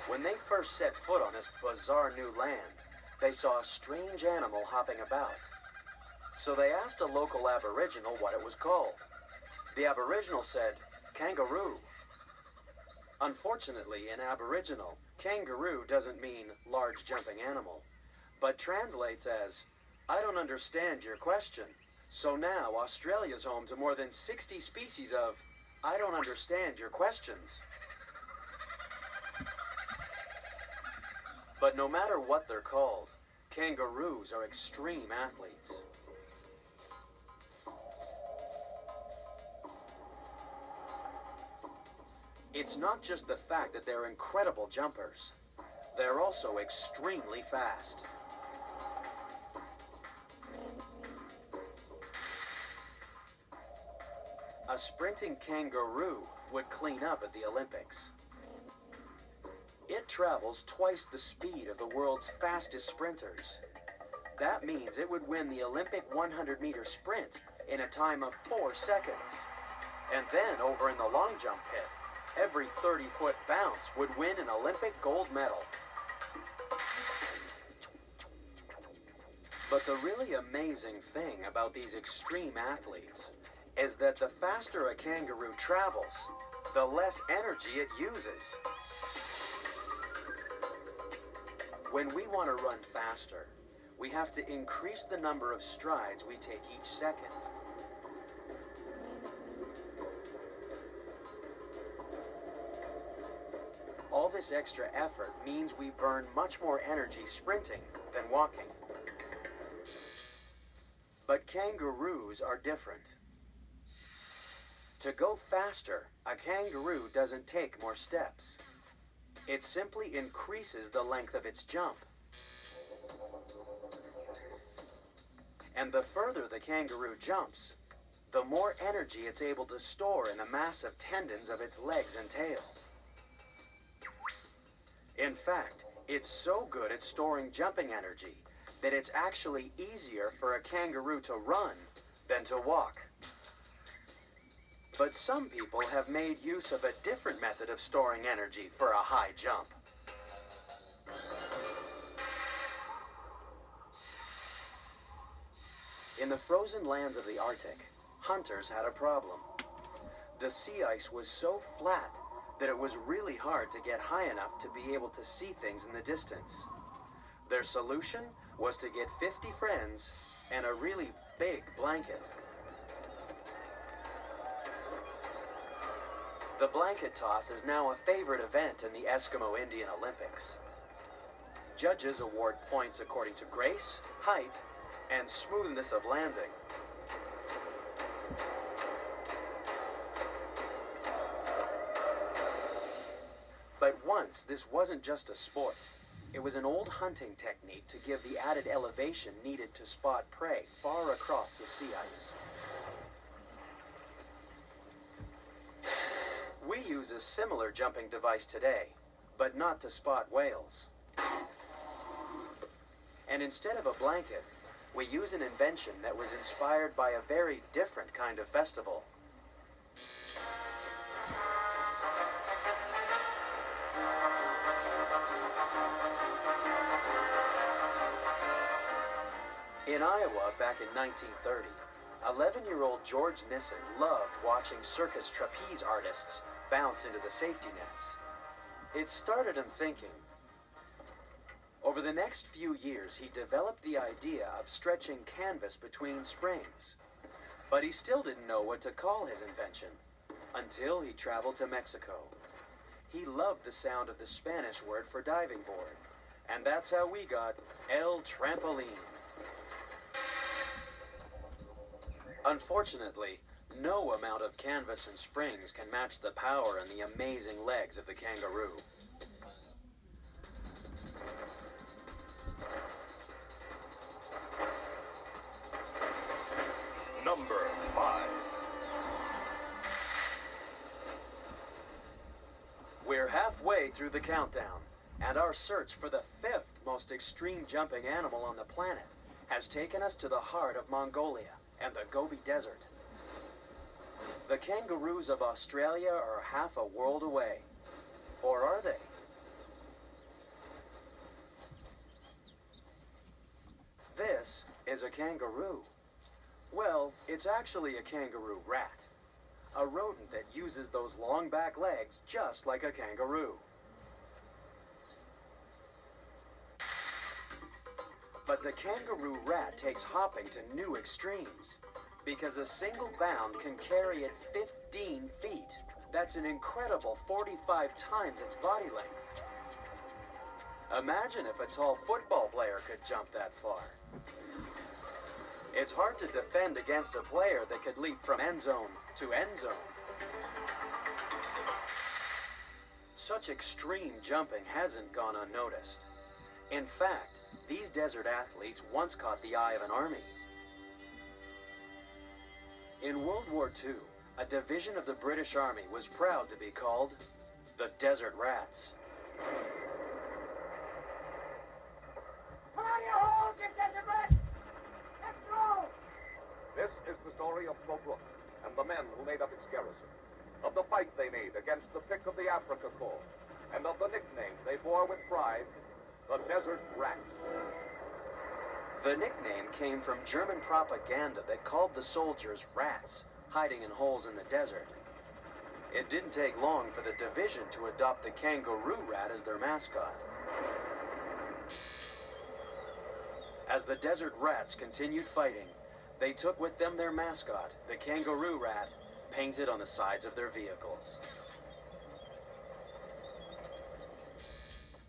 [SPEAKER 1] when they first set foot on this bizarre new land, they saw a strange animal hopping about. So they asked a local Aboriginal what it was called. The Aboriginal said, kangaroo. Unfortunately, in Aboriginal, kangaroo doesn't mean large jumping animal, but translates as, I don't understand your question. So now Australia's home to more than 60 species of, I don't understand your questions. But no matter what they're called, kangaroos are extreme athletes. It's not just the fact that they're incredible jumpers. They're also extremely fast. A sprinting kangaroo would clean up at the Olympics. It travels twice the speed of the world's fastest sprinters. That means it would win the Olympic 100-meter sprint in a time of 4 seconds. And then over in the long jump pit, every 30-foot bounce would win an Olympic gold medal. But the really amazing thing about these extreme athletes is that the faster a kangaroo travels, the less energy it uses. When we want to run faster, we have to increase the number of strides we take each second. All this extra effort means we burn much more energy sprinting than walking. But kangaroos are different. To go faster, a kangaroo doesn't take more steps. It simply increases the length of its jump. And the further the kangaroo jumps, the more energy it's able to store in the massive tendons of its legs and tail. In fact, it's so good at storing jumping energy that it's actually easier for a kangaroo to run than to walk. But some people have made use of a different method of storing energy for a high jump. In the frozen lands of the Arctic, hunters had a problem. The sea ice was so flat that it was really hard to get high enough to be able to see things in the distance. Their solution was to get 50 friends and a really big blanket. The blanket toss is now a favorite event in the Eskimo Indian Olympics. Judges award points according to grace, height, and smoothness of landing. once, this wasn't just a sport. It was an old hunting technique to give the added elevation needed to spot prey far across the sea ice. We use a similar jumping device today, but not to spot whales. And instead of a blanket, we use an invention that was inspired by a very different kind of festival. In Iowa back in 1930, 11-year-old George Nissen loved watching circus trapeze artists bounce into the safety nets. It started him thinking. Over the next few years, he developed the idea of stretching canvas between springs. But he still didn't know what to call his invention until he traveled to Mexico. He loved the sound of the Spanish word for diving board, and that's how we got El Trampoline. Unfortunately, no amount of canvas and springs can match the power and the amazing legs of the kangaroo.
[SPEAKER 2] Number 5.
[SPEAKER 1] We're halfway through the countdown, and our search for the 5th most extreme jumping animal on the planet has taken us to the heart of Mongolia and the Gobi Desert. The kangaroos of Australia are half a world away. Or are they? This is a kangaroo. Well, it's actually a kangaroo rat. A rodent that uses those long back legs just like a kangaroo. But the kangaroo rat takes hopping to new extremes, because a single bound can carry it 15 feet. That's an incredible 45 times its body length. Imagine if a tall football player could jump that far. It's hard to defend against a player that could leap from end zone to end zone. Such extreme jumping hasn't gone unnoticed. In fact, these desert athletes once caught the eye of an army. In World War II, a division of the British Army was proud to be called the Desert Rats.
[SPEAKER 11] This is the story of Tobruk and the men who made up its garrison, of the fight they made against the pick of the Africa Corps, and of the nickname they bore with pride, the Desert Rats.
[SPEAKER 1] The nickname came from German propaganda that called the soldiers rats, hiding in holes in the desert. It didn't take long for the division to adopt the kangaroo rat as their mascot. As the Desert Rats continued fighting, they took with them their mascot, the kangaroo rat, painted on the sides of their vehicles.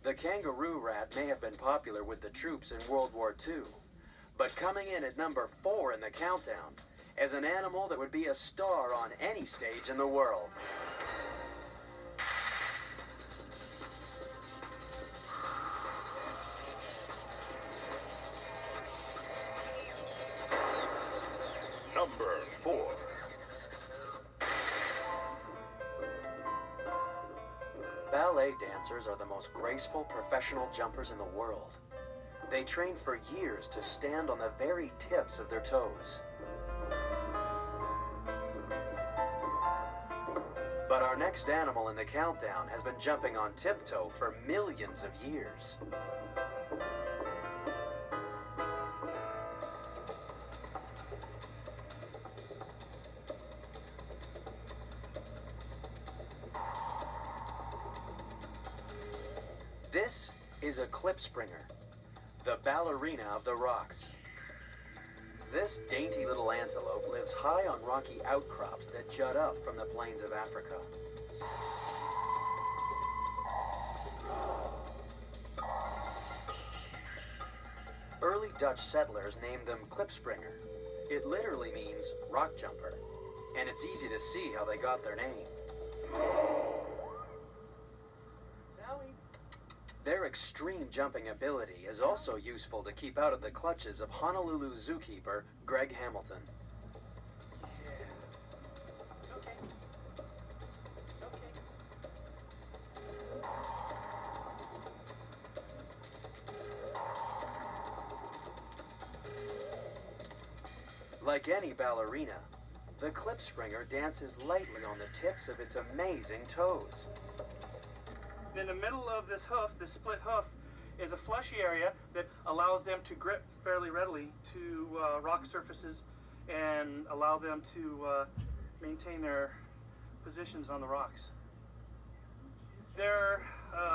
[SPEAKER 1] The kangaroo rat may have been popular with the troops in World War II, but coming in at number 4 in the countdown is an animal that would be a star on any stage in the world.
[SPEAKER 2] Number 4.
[SPEAKER 1] Ballet dancers are the most graceful professional jumpers in the world. They train for years to stand on the very tips of their toes. But our next animal in the countdown has been jumping on tiptoe for millions of years. This is a klipspringer, the ballerina of the rocks. This dainty little antelope lives high on rocky outcrops that jut up from the plains of Africa. Early Dutch settlers named them klipspringer. It literally means rock jumper, and it's easy to see how they got their name. Sally. Their extreme jumping ability is also useful to keep out of the clutches of Honolulu zookeeper Greg Hamilton. Like any ballerina, the klipspringer dances lightly on the tips of its amazing toes.
[SPEAKER 3] In the middle of this hoof, this split hoof, is a fleshy area that allows them to grip fairly readily to rock surfaces and allow them to maintain their positions on the rocks. Their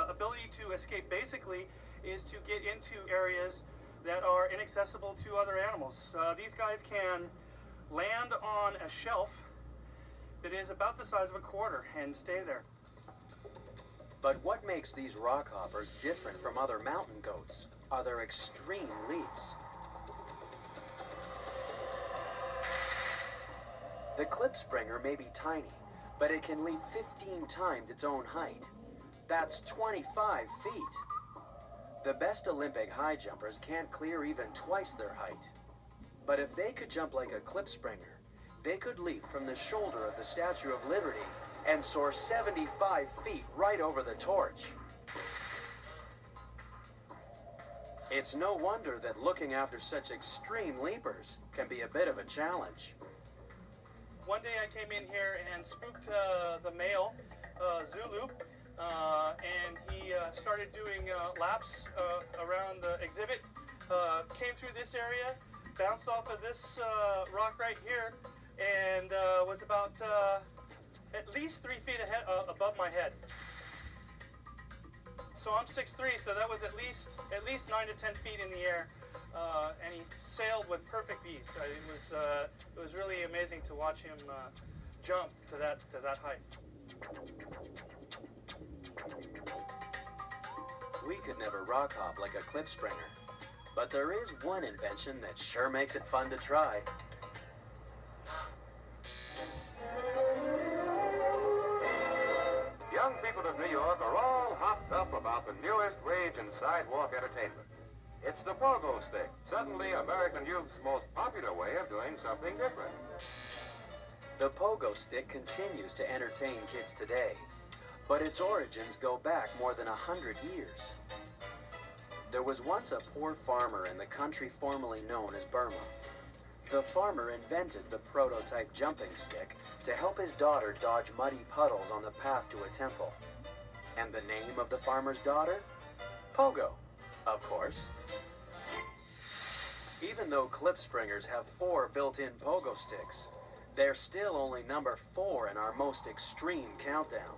[SPEAKER 3] ability to escape basically is to get into areas that are inaccessible to other animals. These guys can land on a shelf that is about the size of a quarter and stay there.
[SPEAKER 1] But what makes these rock hoppers different from other mountain goats are their extreme leaps. The klipspringer may be tiny, but it can leap 15 times its own height. That's 25 feet. The best Olympic high jumpers can't clear even twice their height. But if they could jump like a klipspringer, they could leap from the shoulder of the Statue of Liberty and soar 75 feet right over the torch. It's no wonder that looking after such extreme leapers can be a bit of a challenge.
[SPEAKER 3] One day I came in here and spooked the male, Zulu, and he started doing laps around the exhibit, came through this area, bounced off of this rock right here, and was about at least 3 feet ahead, above my head. So I'm 6'3", so that was at least 9 to 10 feet in the air, and he sailed with perfect ease. It was really amazing to watch him jump to that height.
[SPEAKER 1] We could never rock hop like a klipspringer, but there is one invention that sure makes it fun to try.
[SPEAKER 11] Young people of New York are all hopped up about the newest rage in sidewalk entertainment. It's the pogo stick, suddenly American youth's most popular way of doing something different.
[SPEAKER 1] The pogo stick continues to entertain kids today, but its origins go back more than 100 years. There was once a poor farmer in the country formerly known as Burma. The farmer invented the prototype jumping stick to help his daughter dodge muddy puddles on the path to a temple. And the name of the farmer's daughter? Pogo, of course. Even though klipspringers have 4 built-in pogo sticks, they're still only number 4 in our most extreme countdown.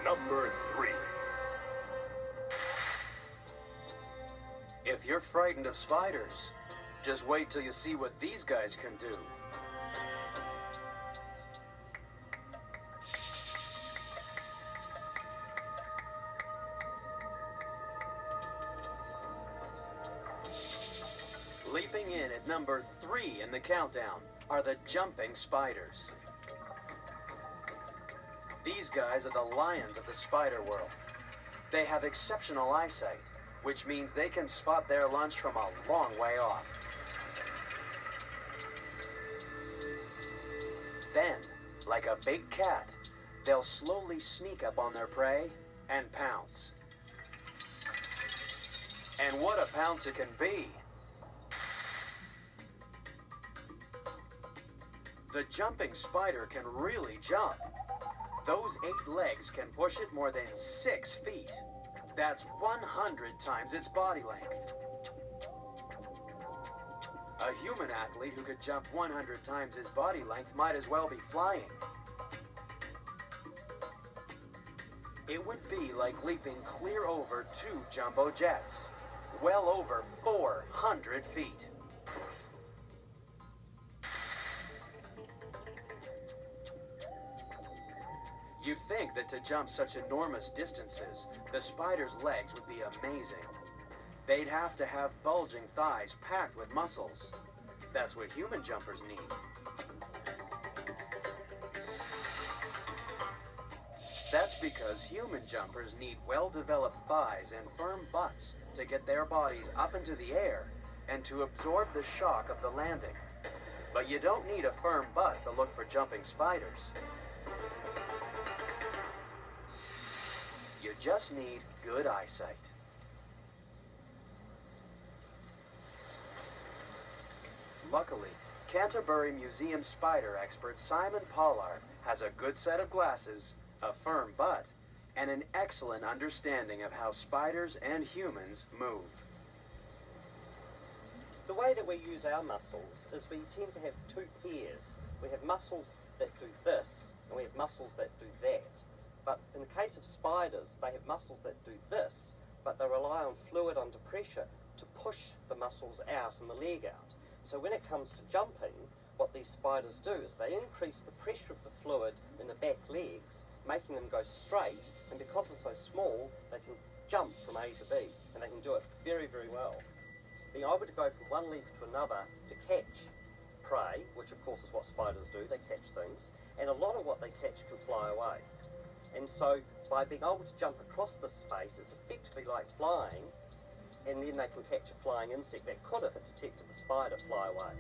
[SPEAKER 2] Number 3.
[SPEAKER 1] If you're frightened of spiders, just wait till you see what these guys can do. Leaping in at number 3 in the countdown are the jumping spiders. These guys are the lions of the spider world. They have exceptional eyesight, which means they can spot their lunch from a long way off. Then, like a big cat, they'll slowly sneak up on their prey and pounce. And what a pounce it can be! The jumping spider can really jump. Those 8 legs can push it more than 6 feet. That's 100 times its body length. A human athlete who could jump 100 times his body length might as well be flying. It would be like leaping clear over 2 jumbo jets, well over 400 feet. You'd think that to jump such enormous distances, the spider's legs would be amazing. They'd have to have bulging thighs packed with muscles. That's what human jumpers need. That's because human jumpers need well-developed thighs and firm butts to get their bodies up into the air and to absorb the shock of the landing. But you don't need a firm butt to look for jumping spiders. You just need good eyesight. Luckily, Canterbury Museum spider expert Simon Pollard has a good set of glasses, a firm butt, and an excellent understanding of how spiders and humans move.
[SPEAKER 12] The way that we use our muscles is we tend to have two pairs. We have muscles that do this, and we have muscles that do that. But in the case of spiders, they have muscles that do this, but they rely on fluid under pressure to push the muscles out and the leg out. So when it comes to jumping, what these spiders do is they increase the pressure of the fluid in the back legs, making them go straight, and because they're so small, they can jump from A to B, and they can do it very, very well. Being able to go from one leaf to another to catch prey, which of course is what spiders do, they catch things, and a lot of what they catch can fly away. And so by being able to jump across this space, it's effectively like flying, and then they can catch a flying insect that could, if it detected the spider, fly away.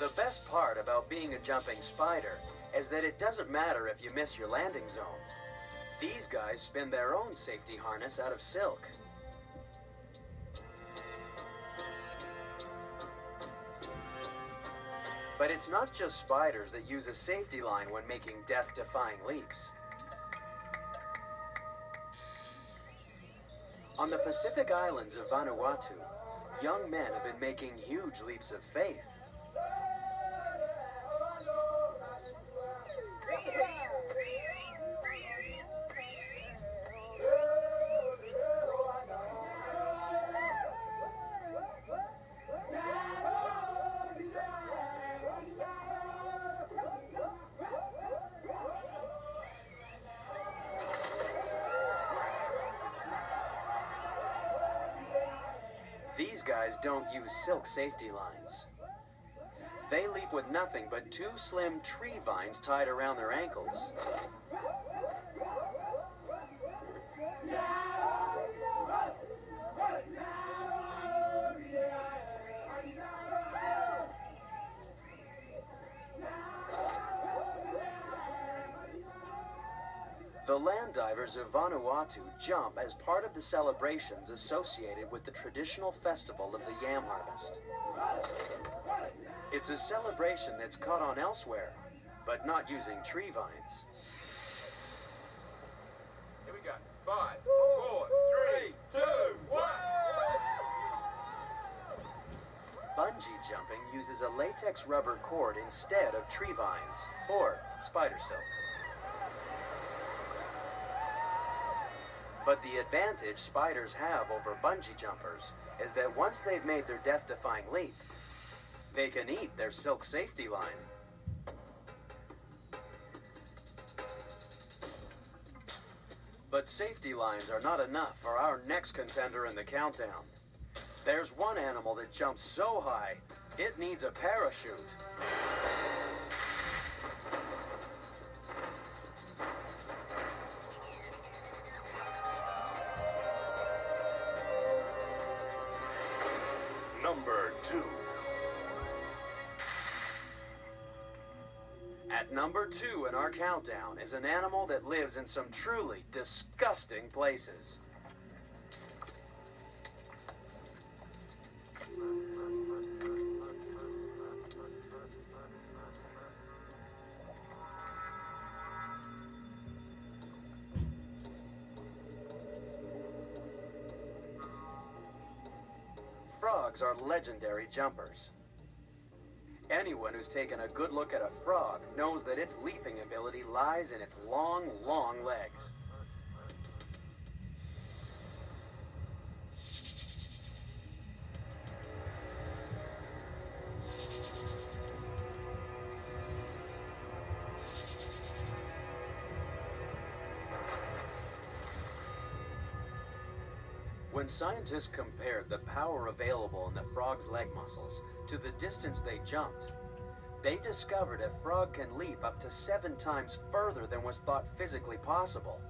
[SPEAKER 1] The best part about being a jumping spider is that it doesn't matter if you miss your landing zone. These guys spin their own safety harness out of silk. But it's not just spiders that use a safety line when making death-defying leaps. On the Pacific islands of Vanuatu, young men have been making huge leaps of faith. These guys don't use silk safety lines. They leap with nothing but two slim tree vines tied around their ankles. The land divers of Vanuatu jump as part of the celebrations associated with the traditional festival of the yam harvest. It's a celebration that's caught on elsewhere, but not using tree vines.
[SPEAKER 13] Here we go. 5, 4, 3, 2, 1.
[SPEAKER 1] Bungee jumping uses a latex rubber cord instead of tree vines, or spider silk. But the advantage spiders have over bungee jumpers is that once they've made their death-defying leap, they can eat their silk safety line. But safety lines are not enough for our next contender in the countdown. There's one animal that jumps so high, it needs a parachute.
[SPEAKER 2] Number 2.
[SPEAKER 1] At number 2 in our countdown is an animal that lives in some truly disgusting places. Frogs are legendary jumpers. Anyone who's taken a good look at a frog knows that its leaping ability lies in its long, long legs. When scientists compared the power available in the frog's leg muscles to the distance they jumped, they discovered a frog can leap up to 7 times further than was thought physically possible.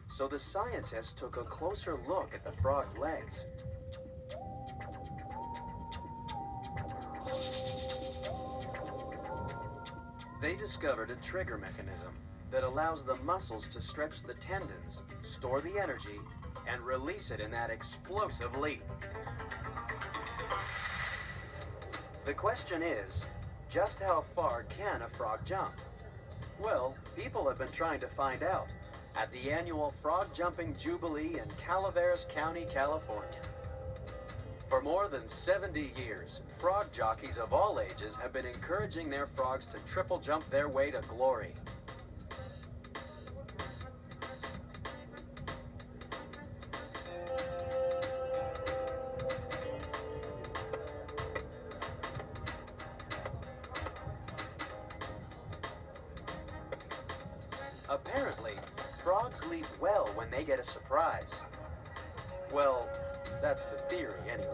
[SPEAKER 1] So the scientists took a closer look at the frog's legs. They discovered a trigger mechanism that allows the muscles to stretch the tendons, store the energy, and release it in that explosive leap. The question is, just how far can a frog jump? Well, people have been trying to find out at the annual Frog Jumping Jubilee in Calaveras County, California. For more than 70 years, frog jockeys of all ages have been encouraging their frogs to triple jump their way to glory. Apparently, frogs leap well when they get a surprise. Well, that's the theory anyway.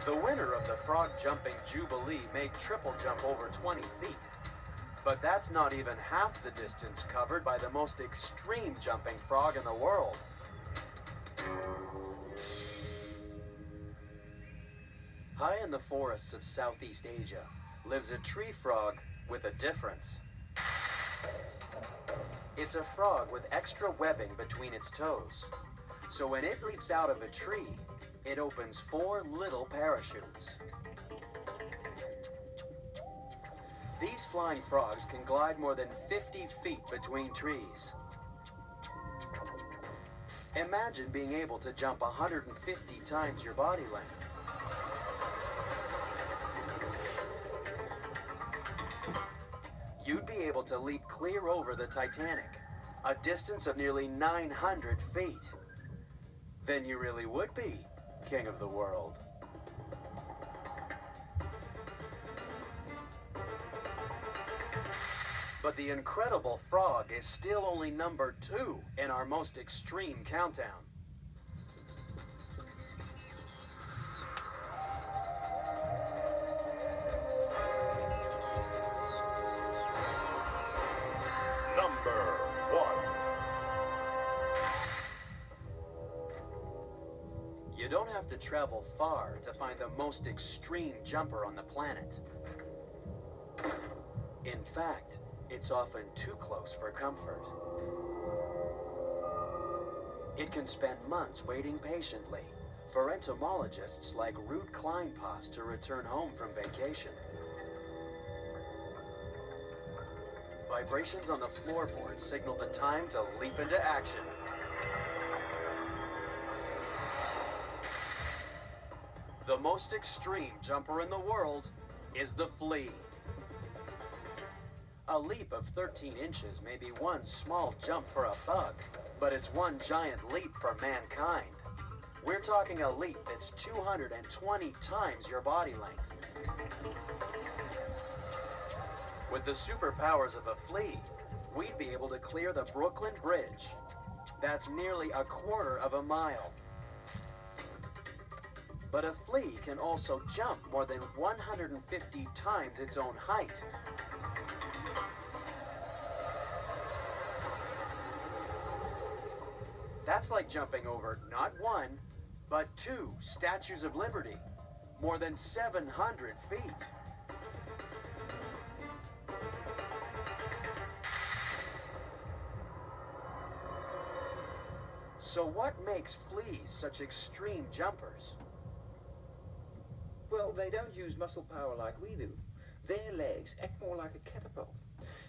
[SPEAKER 1] The winner of the Frog Jumping Jubilee made triple jump over 20 feet. But that's not even half the distance covered by the most extreme jumping frog in the world. High in the forests of Southeast Asia lives a tree frog with a difference. It's a frog with extra webbing between its toes. So when it leaps out of a tree, it opens 4 little parachutes. These flying frogs can glide more than 50 feet between trees. Imagine being able to jump 150 times your body length. You'd be able to leap clear over the Titanic, a distance of nearly 900 feet. Then you really would be king of the world. But the incredible frog is still only number 2 in our most extreme countdown.
[SPEAKER 2] Number 1.
[SPEAKER 1] You don't have to travel far to find the most extreme jumper on the planet. In fact, it's often too close for comfort. It can spend months waiting patiently for entomologists like Ruud Kleinpas to return home from vacation. Vibrations on the floorboard signal the time to leap into action. The most extreme jumper in the world is the flea. A leap of 13 inches may be one small jump for a bug, but it's one giant leap for mankind. We're talking a leap that's 220 times your body length. With the superpowers of a flea, we'd be able to clear the Brooklyn Bridge. That's nearly a quarter of a mile. But a flea can also jump more than 150 times its own height. That's like jumping over not 1, but 2 Statues of Liberty, more than 700 feet. So what makes fleas such extreme jumpers?
[SPEAKER 14] Well, they don't use muscle power like we do. Their legs act more like a catapult.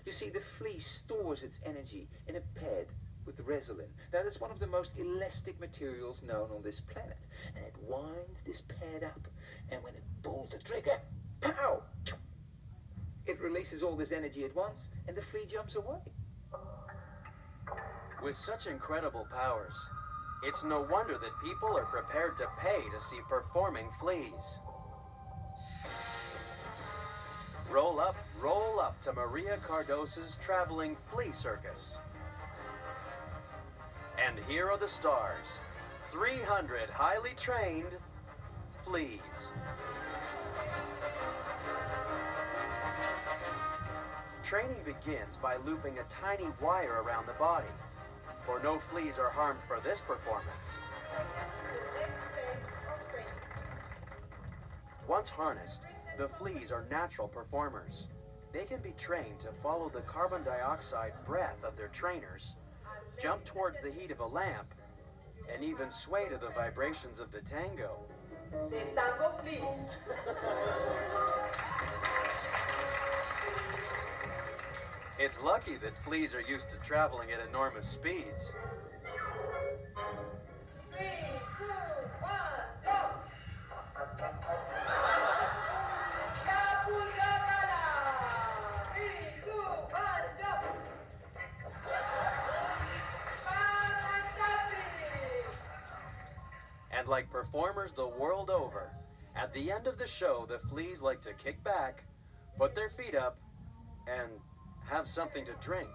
[SPEAKER 14] You see, the flea stores its energy in a pad with resin. Now, that's one of the most elastic materials known on this planet. And it winds this pad up, and when it pulls the trigger, pow! It releases all this energy at once, and the flea jumps away.
[SPEAKER 1] With such incredible powers, it's no wonder that people are prepared to pay to see performing fleas. Roll up to Maria Cardosa's traveling flea circus. And here are the stars, 300 highly trained fleas. Training begins by looping a tiny wire around the body, for no fleas are harmed for this performance. Once harnessed, the fleas are natural performers. They can be trained to follow the carbon dioxide breath of their trainers, jump towards the heat of a lamp, and even sway to the vibrations of the tango.
[SPEAKER 15] The tango fleas.
[SPEAKER 1] It's lucky that fleas are used to traveling at enormous speeds.
[SPEAKER 15] 3, 2, 1, go!
[SPEAKER 1] And like performers the world over, at the end of the show, the fleas like to kick back, put their feet up, and have something to drink.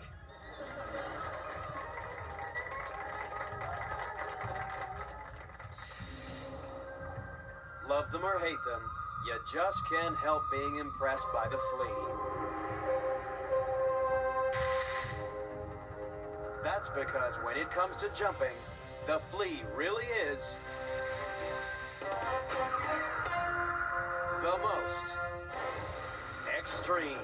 [SPEAKER 1] Love them or hate them, you just can't help being impressed by the flea. That's because when it comes to jumping, the flea really is the most extreme.